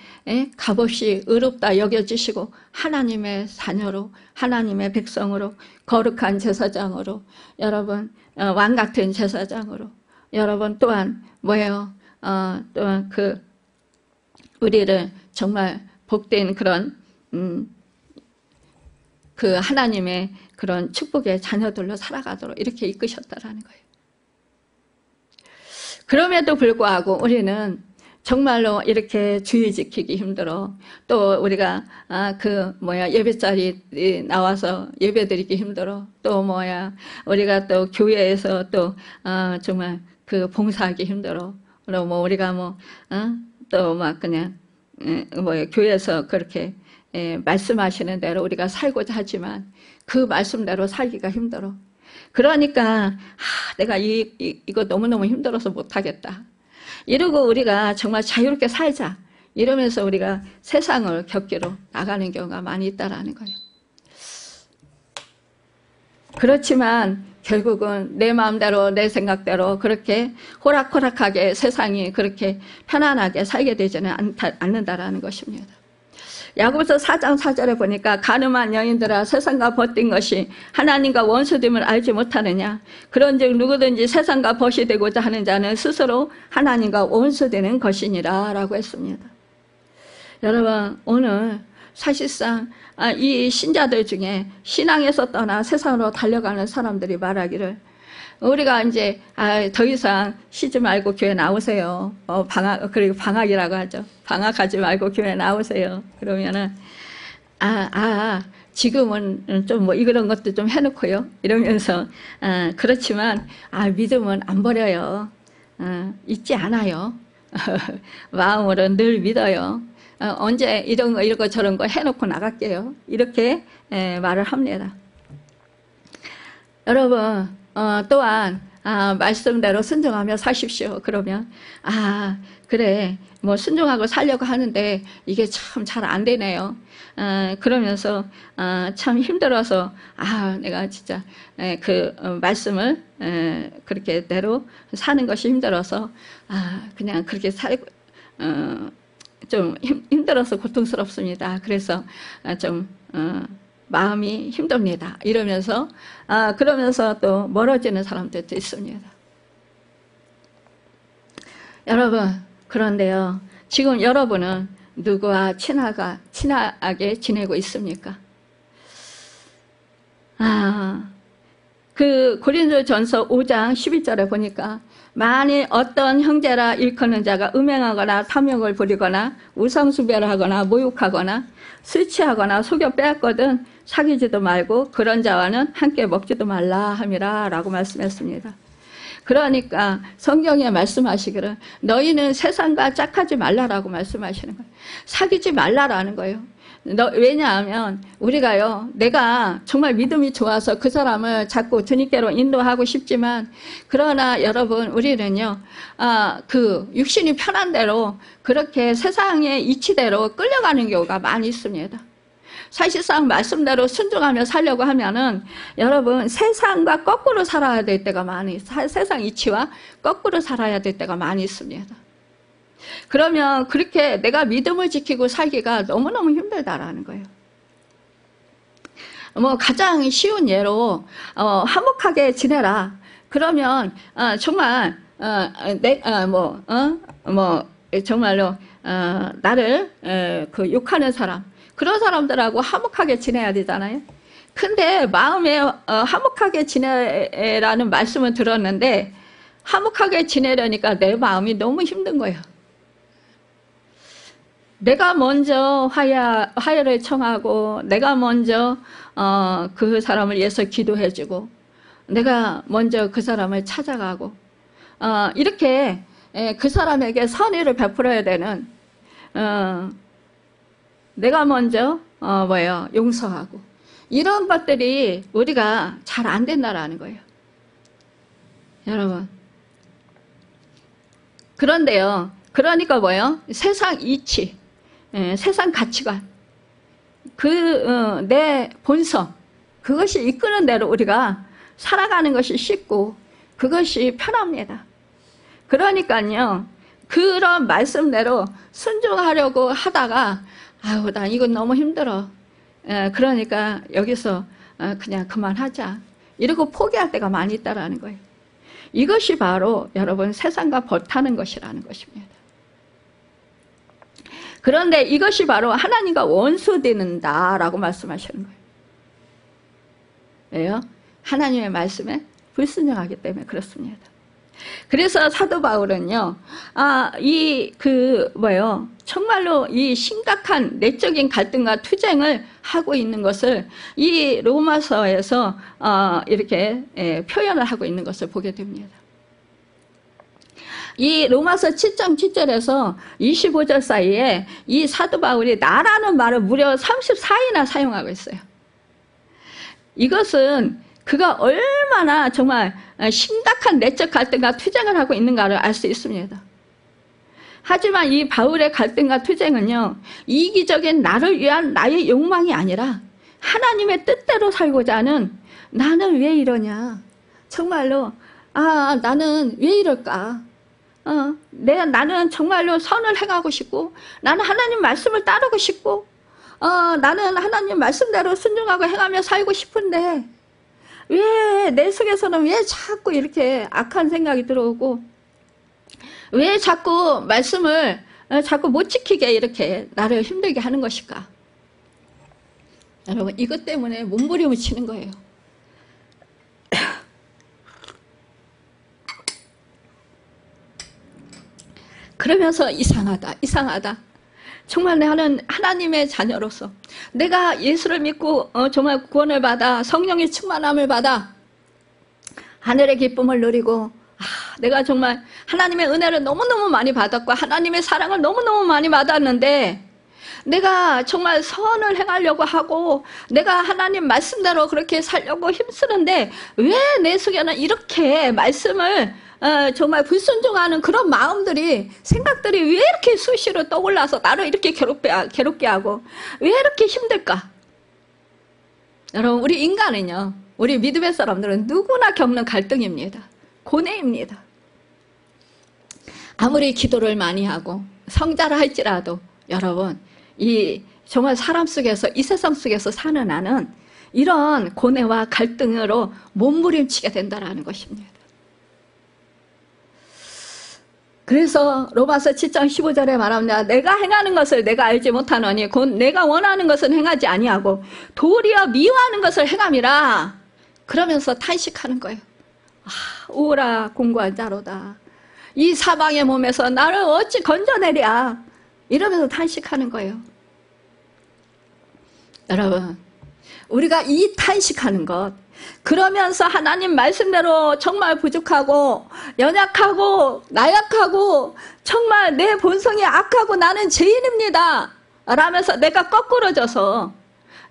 [SPEAKER 1] 값없이 의롭다 여겨주시고 하나님의 자녀로, 하나님의 백성으로, 거룩한 제사장으로, 여러분 왕같은 제사장으로, 여러분 또한 뭐예요? 또한 우리를 정말 복된 그런 그 하나님의 그런 축복의 자녀들로 살아가도록 이렇게 이끄셨다라는 거예요. 그럼에도 불구하고 우리는 정말로 이렇게 주의 지키기 힘들어. 또 우리가 예배 자리 나와서 예배 드리기 힘들어. 또 우리가 또 교회에서 또 정말 그 봉사하기 힘들어. 그리고 우리가 또 그냥 교회에서 그렇게 말씀하시는 대로 우리가 살고자 하지만 그 말씀대로 살기가 힘들어. 그러니까 내가 이거 너무너무 힘들어서 못하겠다. 이러고 우리가 정말 자유롭게 살자. 이러면서 우리가 세상을 겪기로 나가는 경우가 많이 있다라는 거예요. 그렇지만 결국은 내 마음대로 내 생각대로 그렇게 호락호락하게 세상이 그렇게 편안하게 살게 되지는 않는다라는 것입니다. 야고보서 4장 4절에 보니까 가늠한 여인들아 세상과 벗된 것이 하나님과 원수됨을 알지 못하느냐. 그런즉 누구든지 세상과 벗이 되고자 하는 자는 스스로 하나님과 원수되는 것이니라 라고 했습니다. 여러분, 오늘 사실상 이 신자들 중에 신앙에서 떠나 세상으로 달려가는 사람들이 말하기를 우리가 이제 더 이상 쉬지 말고 교회 나오세요. 그리고 방학이라고 하죠. 방학하지 말고 교회 나오세요. 그러면은 지금은 좀 이런 것도 좀 해놓고요. 이러면서 그렇지만 믿음은 안 버려요. 잊지 않아요. 마음으로 늘 믿어요. 언제 이런 거 저런 거 해놓고 나갈게요. 이렇게 말을 합니다. 여러분, 또한 말씀대로 순종하며 사십시오. 그러면 그래 순종하고 살려고 하는데 이게 참 잘 안 되네요. 그러면서 참 힘들어서 내가 진짜 그 말씀을 그렇게대로 사는 것이 힘들어서 그냥 그렇게 살고 좀 힘들어서 고통스럽습니다. 그래서 좀 마음이 힘듭니다. 이러면서 그러면서 또 멀어지는 사람들도 있습니다. 여러분, 그런데요, 지금 여러분은 누구와 친하게 지내고 있습니까? 그 고린도전서 5장 12절에 보니까 만일 어떤 형제라 일컫는 자가 음행하거나 탐욕을 부리거나 우상숭배하거나 모욕하거나 술 취하거나 속여 빼앗거든 사귀지도 말고 그런 자와는 함께 먹지도 말라 함이라 라고 말씀했습니다. 그러니까 성경에 말씀하시기를 너희는 세상과 짝하지 말라라고 말씀하시는 거예요. 사귀지 말라라는 거예요. 왜냐하면 우리가요, 내가 정말 믿음이 좋아서 그 사람을 자꾸 주님께로 인도하고 싶지만 그러나 여러분 우리는요, 그 육신이 편한 대로 그렇게 세상의 이치대로 끌려가는 경우가 많이 있습니다. 사실상 말씀대로 순종하며 살려고 하면은 여러분 세상과 거꾸로 살아야 될 때가 세상 이치와 거꾸로 살아야 될 때가 많이 있습니다. 그러면 그렇게 내가 믿음을 지키고 살기가 너무너무 힘들다라는 거예요. 가장 쉬운 예로 화목하게 지내라. 그러면 정말 정말로 나를 그 욕하는 사람, 그런 사람들하고 화목하게 지내야 되잖아요. 근데 마음에 화목하게 지내라는 말씀을 들었는데 화목하게 지내려니까 내 마음이 너무 힘든 거예요. 내가 먼저 화해를 청하고 내가 먼저 그 사람을 위해서 기도해주고 내가 먼저 그 사람을 찾아가고 이렇게 그 사람에게 선의를 베풀어야 되는 내가 먼저 용서하고 이런 것들이 우리가 잘 안 된다라는 거예요. 여러분. 그런데요. 그러니까 뭐예요? 세상 이치, 세상 가치관, 내 본성, 그것이 이끄는 대로 우리가 살아가는 것이 쉽고 그것이 편합니다. 그러니까요. 그런 말씀대로 순종하려고 하다가 아유, 난 이건 너무 힘들어. 그러니까 여기서 그냥 그만하자. 이러고 포기할 때가 많이 있다라는 거예요. 이것이 바로 여러분 세상과 벌타는 것이라는 것입니다. 그런데 이것이 바로 하나님과 원수되는다라고 말씀하시는 거예요. 왜요? 하나님의 말씀에 불순종하기 때문에 그렇습니다. 그래서 사도 바울은요, 정말로 이 심각한 내적인 갈등과 투쟁을 하고 있는 것을 이 로마서에서 이렇게 표현을 하고 있는 것을 보게 됩니다. 이 로마서 7장 7절에서 25절 사이에 이 사도 바울이 나라는 말을 무려 34이나 사용하고 있어요. 이것은 그가 얼마나 정말 심각한 내적 갈등과 투쟁을 하고 있는가를 알 수 있습니다. 하지만 이 바울의 갈등과 투쟁은요, 이기적인 나를 위한 나의 욕망이 아니라 하나님의 뜻대로 살고자 하는 나는 왜 이러냐, 정말로 나는 왜 이럴까, 나는 정말로 선을 행하고 싶고 나는 하나님 말씀을 따르고 싶고 나는 하나님 말씀대로 순종하고 행하며 살고 싶은데 왜 내 속에서는 왜 자꾸 이렇게 악한 생각이 들어오고 왜 자꾸 말씀을 자꾸 못 지키게 이렇게 나를 힘들게 하는 것일까? 여러분, 이것 때문에 몸부림을 치는 거예요. 그러면서 이상하다. 정말 나는 하나님의 자녀로서 내가 예수를 믿고 정말 구원을 받아 성령의 충만함을 받아 하늘의 기쁨을 누리고 내가 정말 하나님의 은혜를 너무너무 많이 받았고 하나님의 사랑을 너무너무 많이 받았는데 내가 정말 선을 행하려고 하고 내가 하나님 말씀대로 그렇게 살려고 힘쓰는데 왜 내 속에는 이렇게 말씀을 정말 불순종하는 그런 마음들이, 생각들이 왜 이렇게 수시로 떠올라서 나를 이렇게 괴롭게 하고 왜 이렇게 힘들까? 여러분, 우리 인간은요, 우리 믿음의 사람들은 누구나 겪는 갈등입니다. 고뇌입니다. 아무리 기도를 많이 하고 성자를 할지라도 여러분, 이 정말 사람 속에서, 이 세상 속에서 사는 나는 이런 고뇌와 갈등으로 몸부림치게 된다는 것입니다. 그래서 로마서 7장 15절에 말합니다. 내가 행하는 것을 내가 알지 못하노니 곧 내가 원하는 것은 행하지 아니하고 도리어 미워하는 것을 행함이라. 그러면서 탄식하는 거예요. 우울하 공고한 자로다. 이 사방의 몸에서 나를 어찌 건져내랴. 이러면서 탄식하는 거예요. 여러분, 우리가 이 탄식하는 것, 그러면서 하나님 말씀대로 정말 부족하고 연약하고 나약하고 정말 내 본성이 악하고 나는 죄인입니다 라면서 내가 거꾸러져서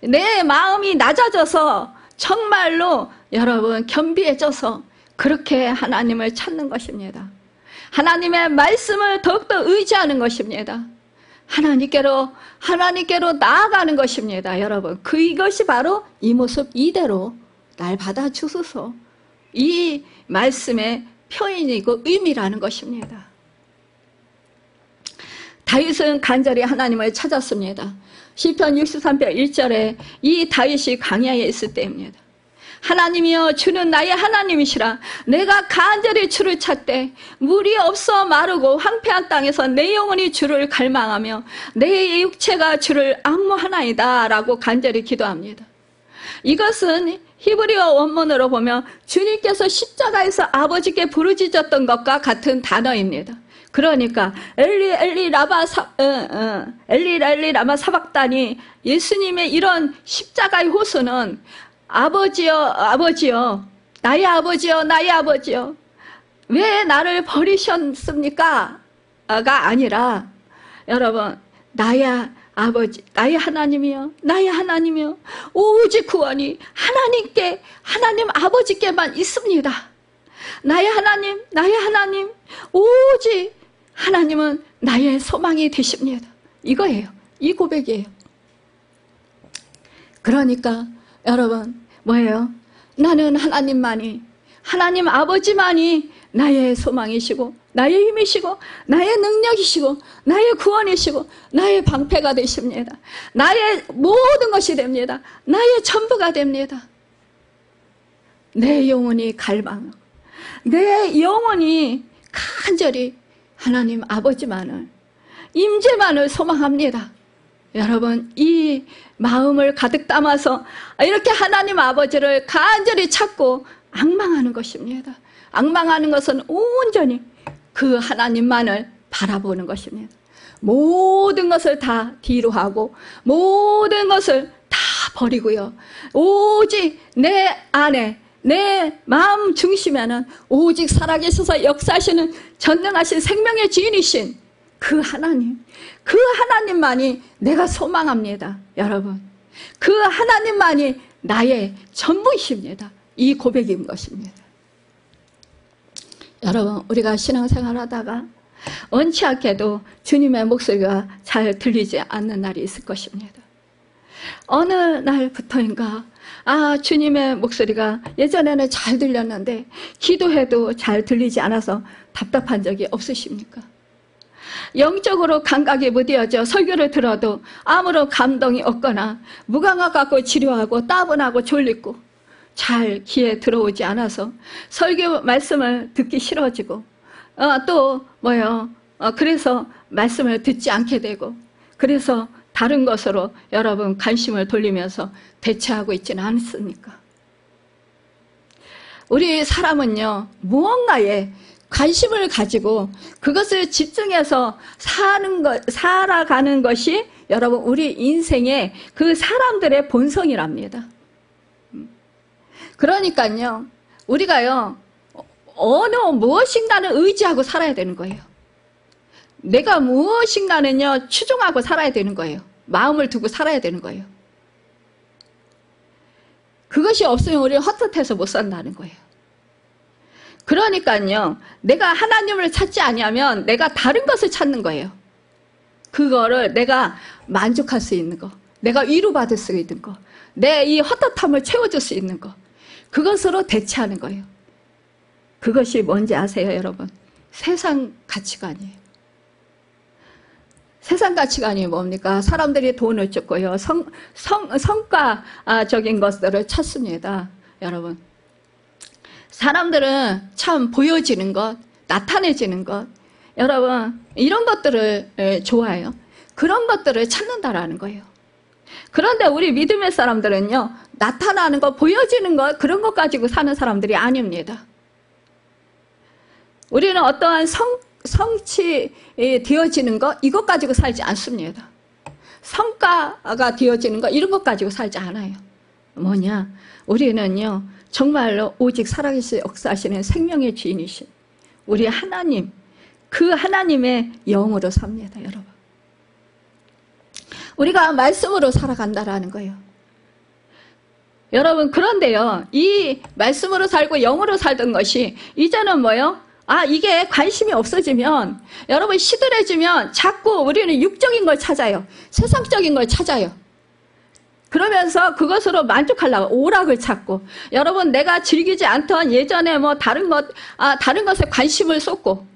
[SPEAKER 1] 내 마음이 낮아져서 정말로 여러분 겸비해져서 그렇게 하나님을 찾는 것입니다. 하나님의 말씀을 더욱더 의지하는 것입니다. 하나님께로 나아가는 것입니다. 여러분, 이것이 바로 이 모습 이대로 날 받아주소서, 이 말씀의 표현이고 의미라는 것입니다. 다윗은 간절히 하나님을 찾았습니다. 시편 63편 1절에 이 다윗이 광야에 있을 때입니다. 하나님이여, 주는 나의 하나님이시라. 내가 간절히 주를 찾되 물이 없어 마르고 황폐한 땅에서 내 영혼이 주를 갈망하며 내 육체가 주를 앙모하나이다 라고 간절히 기도합니다. 이것은 히브리어 원문으로 보면 주님께서 십자가에서 아버지께 부르짖었던 것과 같은 단어입니다. 그러니까 엘리 라마 사박다니, 예수님의 이런 십자가의 호소는 아버지여, 나의 아버지여, 왜 나를 버리셨습니까? 가 아니라, 여러분, 나의 아버지, 나의 하나님이여, 나의 하나님이여, 오직 구원이 하나님께, 하나님 아버지께만 있습니다. 나의 하나님, 나의 하나님, 오직 하나님은 나의 소망이 되십니다. 이거예요. 이 고백이에요. 그러니까 여러분 뭐예요? 나는 하나님만이, 하나님 아버지만이 나의 소망이시고 나의 힘이시고 나의 능력이시고 나의 구원이시고 나의 방패가 되십니다. 나의 모든 것이 됩니다. 나의 전부가 됩니다. 내 영혼이 갈망하고 내 영혼이 간절히 하나님 아버지만을, 임재만을 소망합니다. 여러분 이 마음을 가득 담아서 이렇게 하나님 아버지를 간절히 찾고 앙망하는 것입니다. 앙망하는 것은 온전히 그 하나님만을 바라보는 것입니다. 모든 것을 다 뒤로 하고 모든 것을 다 버리고요. 오직 내 안에 내 마음 중심에는 오직 살아계셔서 역사하시는 전능하신 생명의 주인이신 그 하나님, 그 하나님만이 내가 소망합니다. 여러분 그 하나님만이 나의 전부이십니다. 이 고백인 것입니다. 여러분 우리가 신앙생활 하다가 원치 않게도 주님의 목소리가 잘 들리지 않는 날이 있을 것입니다. 어느 날부터인가 주님의 목소리가 예전에는 잘 들렸는데 기도해도 잘 들리지 않아서 답답한 적이 없으십니까? 영적으로 감각이 무뎌져 설교를 들어도 아무런 감동이 없거나 무감각 갖고 지루하고 따분하고 졸리고 잘 귀에 들어오지 않아서 설교 말씀을 듣기 싫어지고 그래서 말씀을 듣지 않게 되고 그래서 다른 것으로 여러분 관심을 돌리면서 대체하고 있지는 않습니까? 우리 사람은요 무언가에 관심을 가지고 그것을 집중해서 살아가는 것이 여러분 우리 인생의 그 사람들의 본성이랍니다. 그러니까요 우리가요 무엇인가를 의지하고 살아야 되는 거예요. 내가 무엇인가는요 추종하고 살아야 되는 거예요. 마음을 두고 살아야 되는 거예요. 그것이 없으면 우리는 헛헛해서 못 산다는 거예요. 그러니까요 내가 하나님을 찾지 아니하면 내가 다른 것을 찾는 거예요. 그거를 내가 만족할 수 있는 거, 내가 위로받을 수 있는 거, 내 이 헛헛함을 채워줄 수 있는 거, 그것으로 대체하는 거예요. 그것이 뭔지 아세요 여러분? 세상 가치관이에요. 세상 가치관이 뭡니까? 사람들이 돈을 쫓고요 성과적인 것들을 찾습니다. 여러분 사람들은 참 보여지는 것, 나타내지는 것, 여러분 이런 것들을 좋아해요. 그런 것들을 찾는다라는 거예요. 그런데 우리 믿음의 사람들은요 나타나는 것, 보여지는 것, 그런 것 가지고 사는 사람들이 아닙니다. 우리는 어떠한 성취 되어지는 것, 이것 가지고 살지 않습니다. 성과가 되어지는 것, 이런 것 가지고 살지 않아요. 뭐냐? 우리는요 정말로 오직 살아계신 역사하시는 생명의 주인이신 우리 하나님, 그 하나님의 영으로 삽니다. 여러분 우리가 말씀으로 살아간다라는 거예요. 여러분 그런데요 이 말씀으로 살고 영으로 살던 것이 이제는 뭐요? 이게 관심이 없어지면 여러분 시들해지면 자꾸 우리는 육적인 걸 찾아요. 세상적인 걸 찾아요. 그러면서 그것으로 만족하려고 오락을 찾고 여러분 내가 즐기지 않던 예전에 다른 것에 관심을 쏟고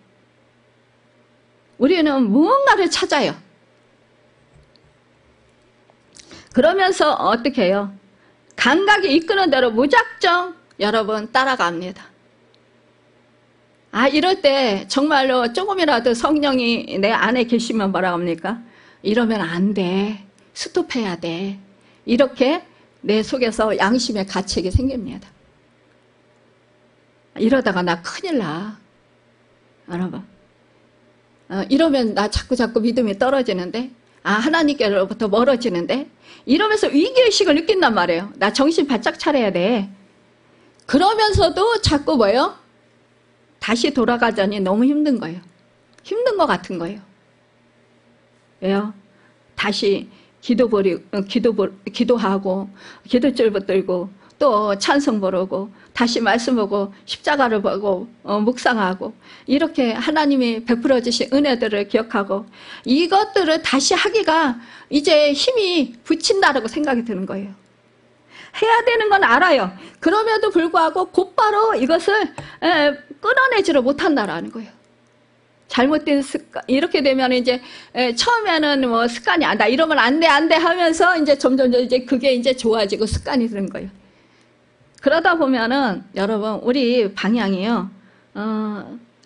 [SPEAKER 1] 우리는 무언가를 찾아요. 그러면서 어떻게 해요? 감각이 이끄는 대로 무작정 여러분 따라갑니다. 이럴 때 정말로 조금이라도 성령이 내 안에 계시면 뭐라고 합니까? 이러면 안 돼. 스톱해야 돼. 이렇게 내 속에서 양심의 가책이 생깁니다. 이러다가 나 큰일 나. 여러분. 이러면 나 자꾸 믿음이 떨어지는데, 하나님께로부터 멀어지는데, 이러면서 위기의식을 느낀단 말이에요. 나 정신 바짝 차려야 돼. 그러면서도 자꾸 뭐예요? 다시 돌아가자니 너무 힘든 거예요. 힘든 것 같은 거예요. 왜요? 다시 기도하고 기도줄 붙들고 또 찬송 부르고 다시 말씀 보고 십자가를 보고 묵상하고 이렇게 하나님이 베풀어 주신 은혜들을 기억하고 이것들을 다시 하기가 이제 힘이 붙인다라고 생각이 드는 거예요. 해야 되는 건 알아요. 그럼에도 불구하고 곧바로 이것을 끊어내지를 못한다라는 거예요. 잘못된 습관, 이렇게 되면 이제 처음에는 뭐 습관이 나 이러면 안 돼 하면서 이제 점점 이제 그게 이제 좋아지고 습관이 되는 거예요. 그러다 보면은 여러분 우리 방향이요,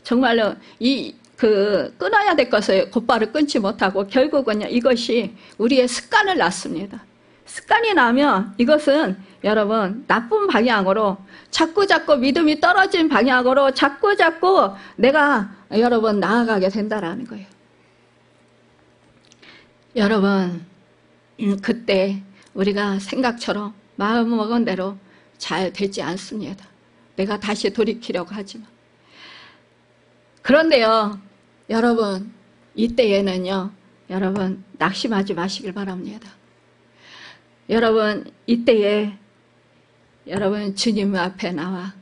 [SPEAKER 1] 정말로 끊어야 될 것을 곧바로 끊지 못하고 결국은요 이것이 우리의 습관을 낳습니다. 습관이 나면 이것은 여러분 나쁜 방향으로 자꾸 믿음이 떨어진 방향으로 자꾸 내가 여러분 나아가게 된다라는 거예요. 여러분 그때 우리가 생각처럼 마음먹은 대로 잘 되지 않습니다. 내가 다시 돌이키려고 하지만. 그런데요 여러분 이때에는요 여러분 낙심하지 마시길 바랍니다. 여러분 이때에 여러분 주님 앞에 나와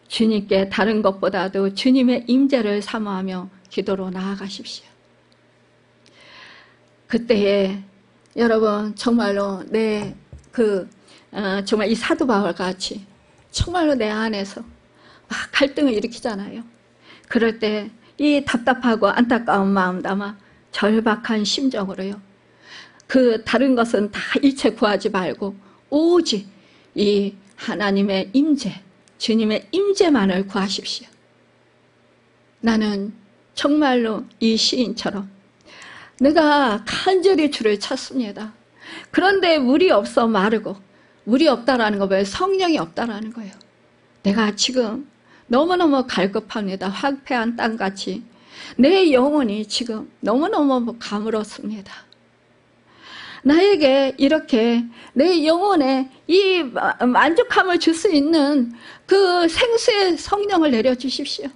[SPEAKER 1] 주님께 다른 것보다도 주님의 임재를 사모하며 기도로 나아가십시오. 그때에 여러분 정말로 정말 이 사도 바울 같이 정말로 내 안에서 막 갈등을 일으키잖아요. 그럴 때 이 답답하고 안타까운 마음 담아 절박한 심정으로요. 그 다른 것은 다 일체 구하지 말고 오직 이 하나님의 임재, 주님의 임재만을 구하십시오. 나는 정말로 이 시인처럼 내가 간절히 주를 찾습니다. 그런데 물이 없어 마르고 물이 없다라는 거 왜 성령이 없다라는 거예요. 내가 지금 너무너무 갈급합니다. 황폐한 땅같이 내 영혼이 지금 너무너무 가물었습니다. 나에게 이렇게 내 영혼에 이 만족함을 줄 수 있는 그 생수의 성령을 내려주십시오.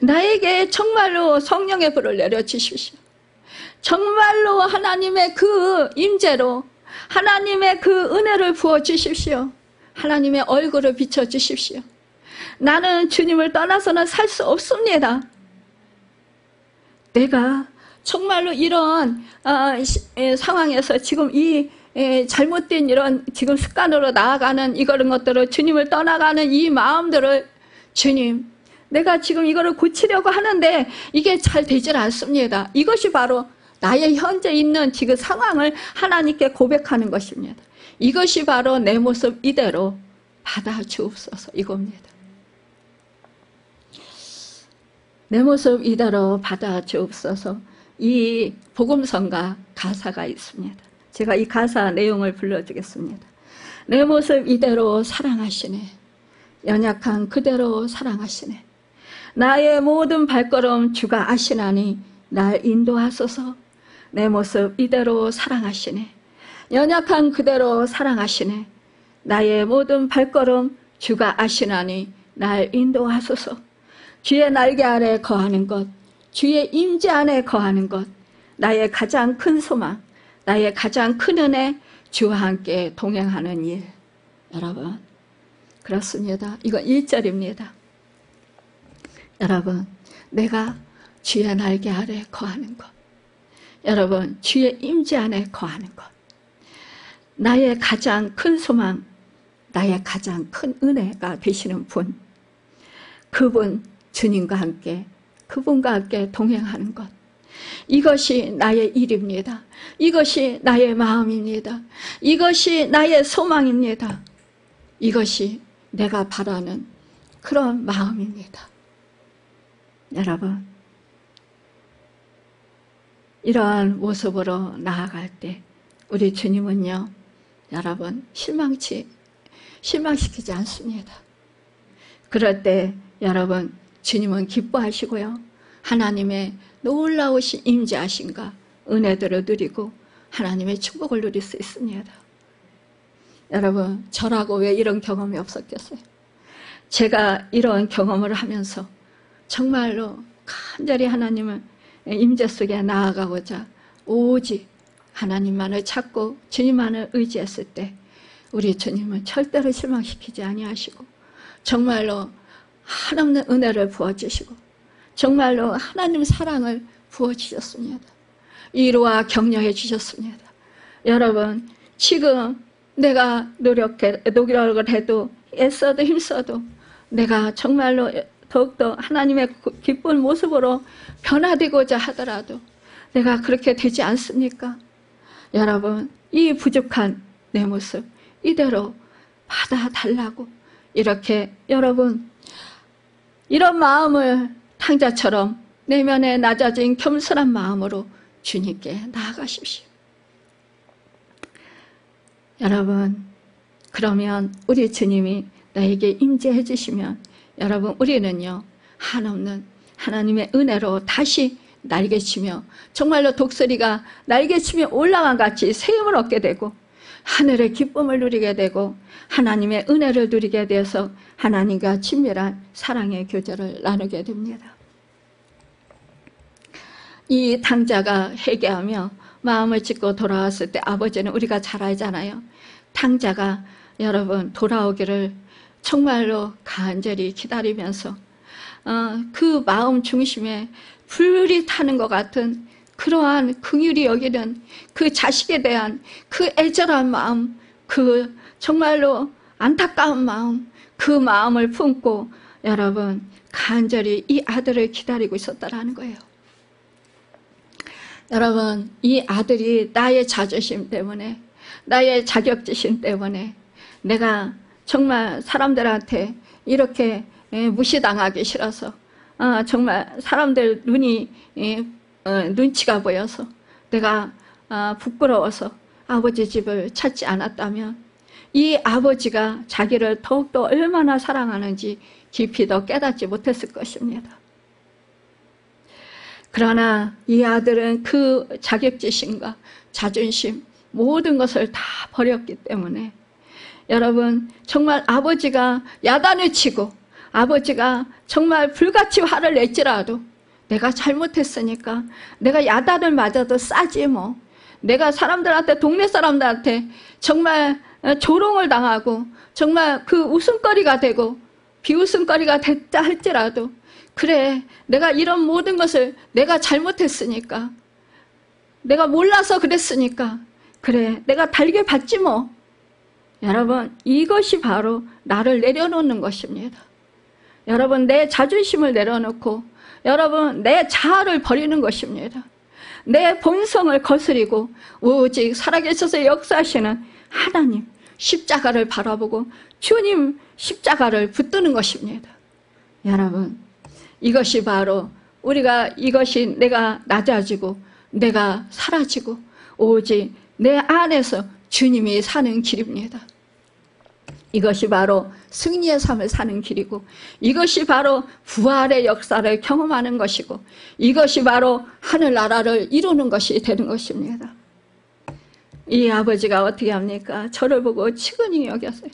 [SPEAKER 1] 나에게 정말로 성령의 불을 내려주십시오. 정말로 하나님의 그 임재로 하나님의 그 은혜를 부어주십시오. 하나님의 얼굴을 비춰주십시오. 나는 주님을 떠나서는 살 수 없습니다. 내가 정말로 이런 상황에서 지금 이 잘못된 이런 지금 습관으로 나아가는 이런 것들을 주님을 떠나가는 이 마음들을 주님 내가 지금 이거를 고치려고 하는데 이게 잘 되질 않습니다. 이것이 바로 나의 현재 있는 지금 상황을 하나님께 고백하는 것입니다. 이것이 바로 내 모습 이대로 받아주옵소서 이겁니다. 내 모습 이대로 받아주옵소서. 이 복음성가 가사가 있습니다. 제가 이 가사 내용을 불러드리겠습니다. 내 모습 이대로 사랑하시네. 연약한 그대로 사랑하시네. 나의 모든 발걸음 주가 아시나니 날 인도하소서. 내 모습 이대로 사랑하시네. 연약한 그대로 사랑하시네. 나의 모든 발걸음 주가 아시나니 날 인도하소서. 주의 날개 아래 거하는 것, 주의 임재 안에 거하는 것, 나의 가장 큰 소망, 나의 가장 큰 은혜, 주와 함께 동행하는 일. 여러분 그렇습니다. 이건 1절입니다. 여러분 내가 주의 날개 아래 거하는 것, 여러분 주의 임재 안에 거하는 것, 나의 가장 큰 소망, 나의 가장 큰 은혜가 되시는 분, 그분 주님과 함께 그분과 함께 동행하는 것, 이것이 나의 일입니다. 이것이 나의 마음입니다. 이것이 나의 소망입니다. 이것이 내가 바라는 그런 마음입니다. 여러분 이러한 모습으로 나아갈 때 우리 주님은요 여러분 실망시키지 않습니다. 그럴 때 여러분 주님은 기뻐하시고요 하나님의 놀라우신 임재하심과 은혜들을 누리고 하나님의 축복을 누릴 수 있습니다. 여러분 저라고 왜 이런 경험이 없었겠어요? 제가 이런 경험을 하면서 정말로 간절히 하나님을 임재 속에 나아가고자 오직 하나님만을 찾고 주님만을 의지했을 때 우리 주님은 절대로 실망시키지 아니하시고 정말로 한없는 은혜를 부어주시고 정말로 하나님 사랑을 부어주셨습니다. 위로와 격려해 주셨습니다. 여러분, 지금 내가 노력을 해도 애써도 힘써도 내가 정말로 더욱더 하나님의 기쁜 모습으로 변화되고자 하더라도 내가 그렇게 되지 않습니까? 여러분, 이 부족한 내 모습 이대로 받아달라고 이렇게 여러분 이런 마음을 탕자처럼 내면에 낮아진 겸손한 마음으로 주님께 나아가십시오. 여러분, 그러면 우리 주님이 나에게 임재해 주시면 여러분 우리는요 한없는 하나님의 은혜로 다시 날개치며 정말로 독수리가 날개치며 올라간 같이 새 힘을 얻게 되고 하늘의 기쁨을 누리게 되고 하나님의 은혜를 누리게 되어서 하나님과 친밀한 사랑의 교제를 나누게 됩니다. 이 탕자가 회개하며 마음을 찢고 돌아왔을 때 아버지는 우리가 잘 알잖아요. 탕자가 여러분 돌아오기를 정말로 간절히 기다리면서 그 마음 중심에 불이 타는 것 같은 그러한 긍휼히 여기는 그 자식에 대한 그 애절한 마음, 그 정말로 안타까운 마음, 그 마음을 품고 여러분 간절히 이 아들을 기다리고 있었다라는 거예요. 여러분, 이 아들이 나의 자존심 때문에 나의 자격지심 때문에 내가 정말 사람들한테 이렇게 무시당하기 싫어서 정말 사람들 눈치가 보여서 내가 부끄러워서 아버지 집을 찾지 않았다면 이 아버지가 자기를 더욱더 얼마나 사랑하는지 깊이 더 깨닫지 못했을 것입니다. 그러나 이 아들은 그 자격지심과 자존심 모든 것을 다 버렸기 때문에 여러분 정말 아버지가 야단을 치고 아버지가 정말 불같이 화를 낼지라도 내가 잘못했으니까 내가 야단을 맞아도 싸지 뭐 내가 사람들한테 동네 사람들한테 정말 조롱을 당하고 정말 그 웃음거리가 되고 비웃음거리가 됐다 할지라도 그래 내가 이런 모든 것을 내가 잘못했으니까 내가 몰라서 그랬으니까 그래 내가 달게 받지 뭐. 여러분 이것이 바로 나를 내려놓는 것입니다. 여러분 내 자존심을 내려놓고 여러분 내 자아를 버리는 것입니다. 내 본성을 거스리고 오직 살아계셔서 역사하시는 하나님 십자가를 바라보고 주님 십자가를 붙드는 것입니다. 여러분 이것이 바로 이것이 내가 낮아지고 내가 사라지고 오직 내 안에서 주님이 사는 길입니다. 이것이 바로 승리의 삶을 사는 길이고 이것이 바로 부활의 역사를 경험하는 것이고 이것이 바로 하늘나라를 이루는 것이 되는 것입니다. 이 아버지가 어떻게 합니까? 저를 보고 측은히 여겼어요.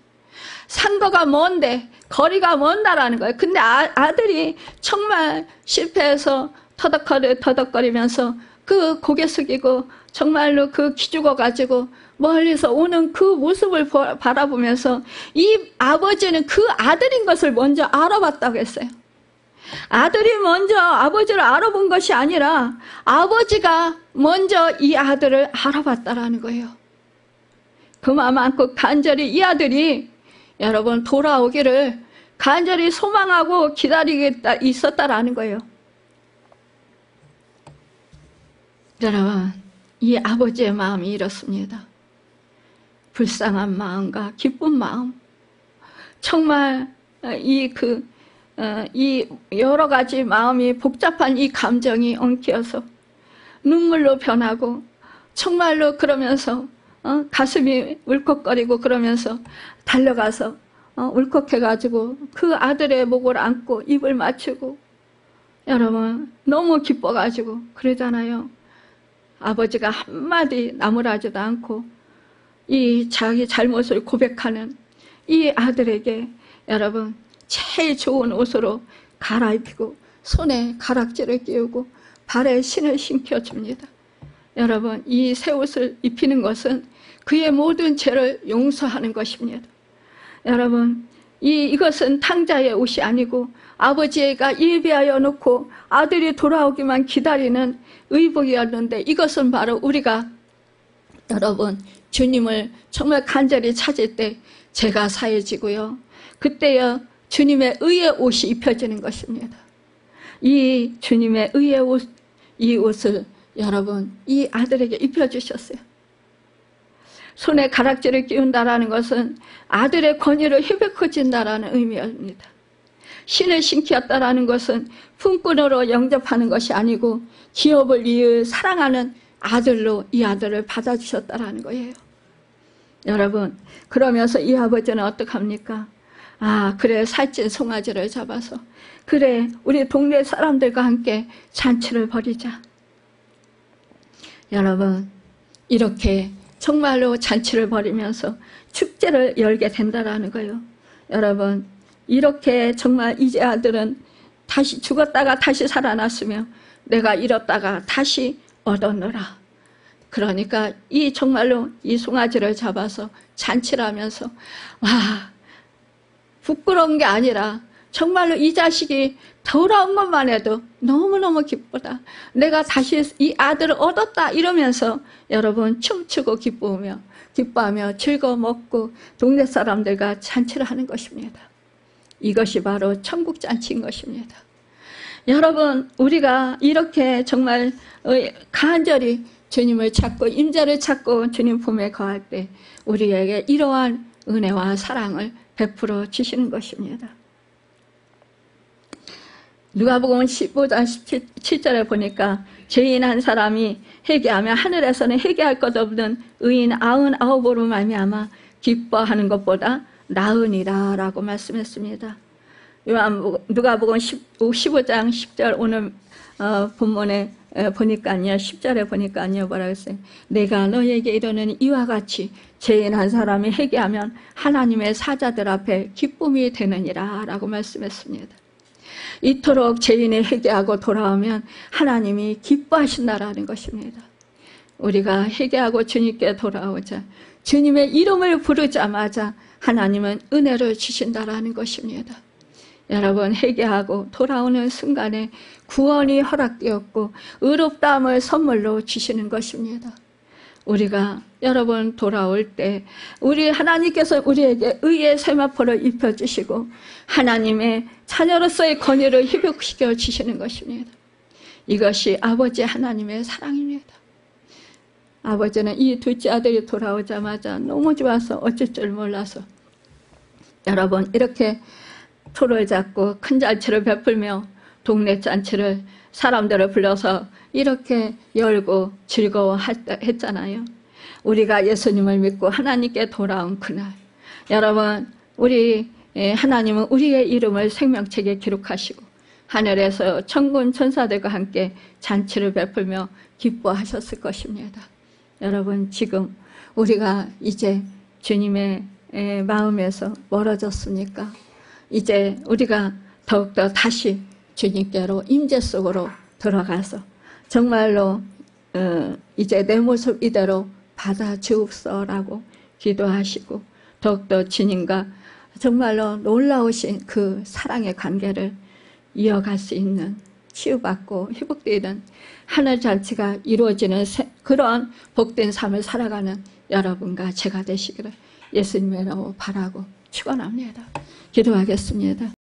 [SPEAKER 1] 상거가 먼데 거리가 먼다라는 거예요. 근데 아들이 정말 실패해서 터덕거리면서 그 고개 숙이고 정말로 그 기죽어가지고 멀리서 오는 그 모습을 바라보면서 이 아버지는 그 아들인 것을 먼저 알아봤다고 했어요. 아들이 먼저 아버지를 알아본 것이 아니라 아버지가 먼저 이 아들을 알아봤다라는 거예요. 그 마음 안고 간절히 이 아들이 여러분 돌아오기를 간절히 소망하고 기다리고 있었다라는 거예요. 여러분 이 아버지의 마음이 이렇습니다. 불쌍한 마음과 기쁜 마음 정말 이 여러 가지 마음이 복잡한 이 감정이 엉켜서 눈물로 변하고 정말로 그러면서 가슴이 울컥거리고 그러면서 달려가서 울컥해가지고 그 아들의 목을 안고 입을 맞추고 여러분 너무 기뻐가지고 그러잖아요. 아버지가 한마디 나무라지도 않고 이 자기 잘못을 고백하는 이 아들에게 여러분 제일 좋은 옷으로 갈아입히고 손에 가락지를 끼우고 발에 신을 신겨줍니다. 여러분, 이 새 옷을 입히는 것은 그의 모든 죄를 용서하는 것입니다. 여러분, 이것은 탕자의 옷이 아니고 아버지가 예비하여 놓고 아들이 돌아오기만 기다리는 의복이었는데, 이것은 바로 우리가 여러분 주님을 정말 간절히 찾을 때 죄가 사해지고요, 그때요 주님의 의의 옷이 입혀지는 것입니다. 이 주님의 의의 옷, 이 옷을 여러분 이 아들에게 입혀주셨어요. 손에 가락지를 끼운다라는 것은 아들의 권위를 회복해준다라는 의미입니다. 신을 신기었다라는 것은 품꾼으로 영접하는 것이 아니고 기업을 이을 사랑하는 아들로 이 아들을 받아주셨다라는 거예요. 여러분, 그러면서 이 아버지는 어떡합니까? 아, 그래, 살찐 송아지를 잡아서, 그래, 우리 동네 사람들과 함께 잔치를 벌이자. 여러분, 이렇게 정말로 잔치를 벌이면서 축제를 열게 된다라는 거예요. 여러분, 이렇게 정말 이제 아들은 다시 죽었다가 다시 살아났으며 내가 잃었다가 다시 얻었노라. 그러니까 이 정말로 이 송아지를 잡아서 잔치를 하면서, 와, 부끄러운 게 아니라 정말로 이 자식이 돌아온 것만 해도 너무너무 기쁘다. 내가 다시 이 아들을 얻었다. 이러면서 여러분 춤추고 기뻐하며 즐거워 먹고 동네 사람들과 잔치를 하는 것입니다. 이것이 바로 천국 잔치인 것입니다. 여러분, 우리가 이렇게 정말 간절히 주님을 찾고 임재를 찾고 주님 품에 거할 때 우리에게 이러한 은혜와 사랑을 베풀어 주시는 것입니다. 누가복음 15장 17절에 보니까 죄인 한 사람이 회개하며 하늘에서는 회개할 것 없는 의인 99으로 말미암아 기뻐하는 것보다 나으니라 라고 말씀했습니다. 누가복음 15장 10절 오늘 본문에 보니까요, 10절에 보니까요, 뭐라고 했어요? 내가 너에게 이르는 이와 같이 죄인 한 사람이 회개하면 하나님의 사자들 앞에 기쁨이 되느니라 라고 말씀했습니다. 이토록 죄인이 회개하고 돌아오면 하나님이 기뻐하신다라는 것입니다. 우리가 회개하고 주님께 돌아오자 주님의 이름을 부르자마자 하나님은 은혜를 주신다라는 것입니다. 여러분, 회개하고 돌아오는 순간에 구원이 허락되었고 의롭다함을 선물로 주시는 것입니다. 우리가 여러분 돌아올 때 우리 하나님께서 우리에게 의의 세마포를 입혀주시고 하나님의 자녀로서의 권위를 회복시켜 주시는 것입니다. 이것이 아버지 하나님의 사랑입니다. 아버지는 이 둘째 아들이 돌아오자마자 너무 좋아서 어쩔 줄 몰라서 여러분 이렇게 토를 잡고 큰 잔치를 베풀며 동네 잔치를 사람들을 불러서 이렇게 열고 즐거워했잖아요. 우리가 예수님을 믿고 하나님께 돌아온 그날, 여러분 우리 하나님은 우리의 이름을 생명책에 기록하시고 하늘에서 천군 천사들과 함께 잔치를 베풀며 기뻐하셨을 것입니다. 여러분, 지금 우리가 이제 주님의 마음에서 멀어졌습니까? 이제 우리가 더욱더 다시 주님께로 임재 속으로 들어가서 정말로 이제 내 모습 이대로 받아주옵소서라고 기도하시고 더욱더 주님과 정말로 놀라우신 그 사랑의 관계를 이어갈 수 있는, 치유받고 회복되는 하늘잔치가 이루어지는 그런 복된 삶을 살아가는 여러분과 제가 되시기를 예수님의 이름으로 바라고 축원합니다. 기도하겠습니다.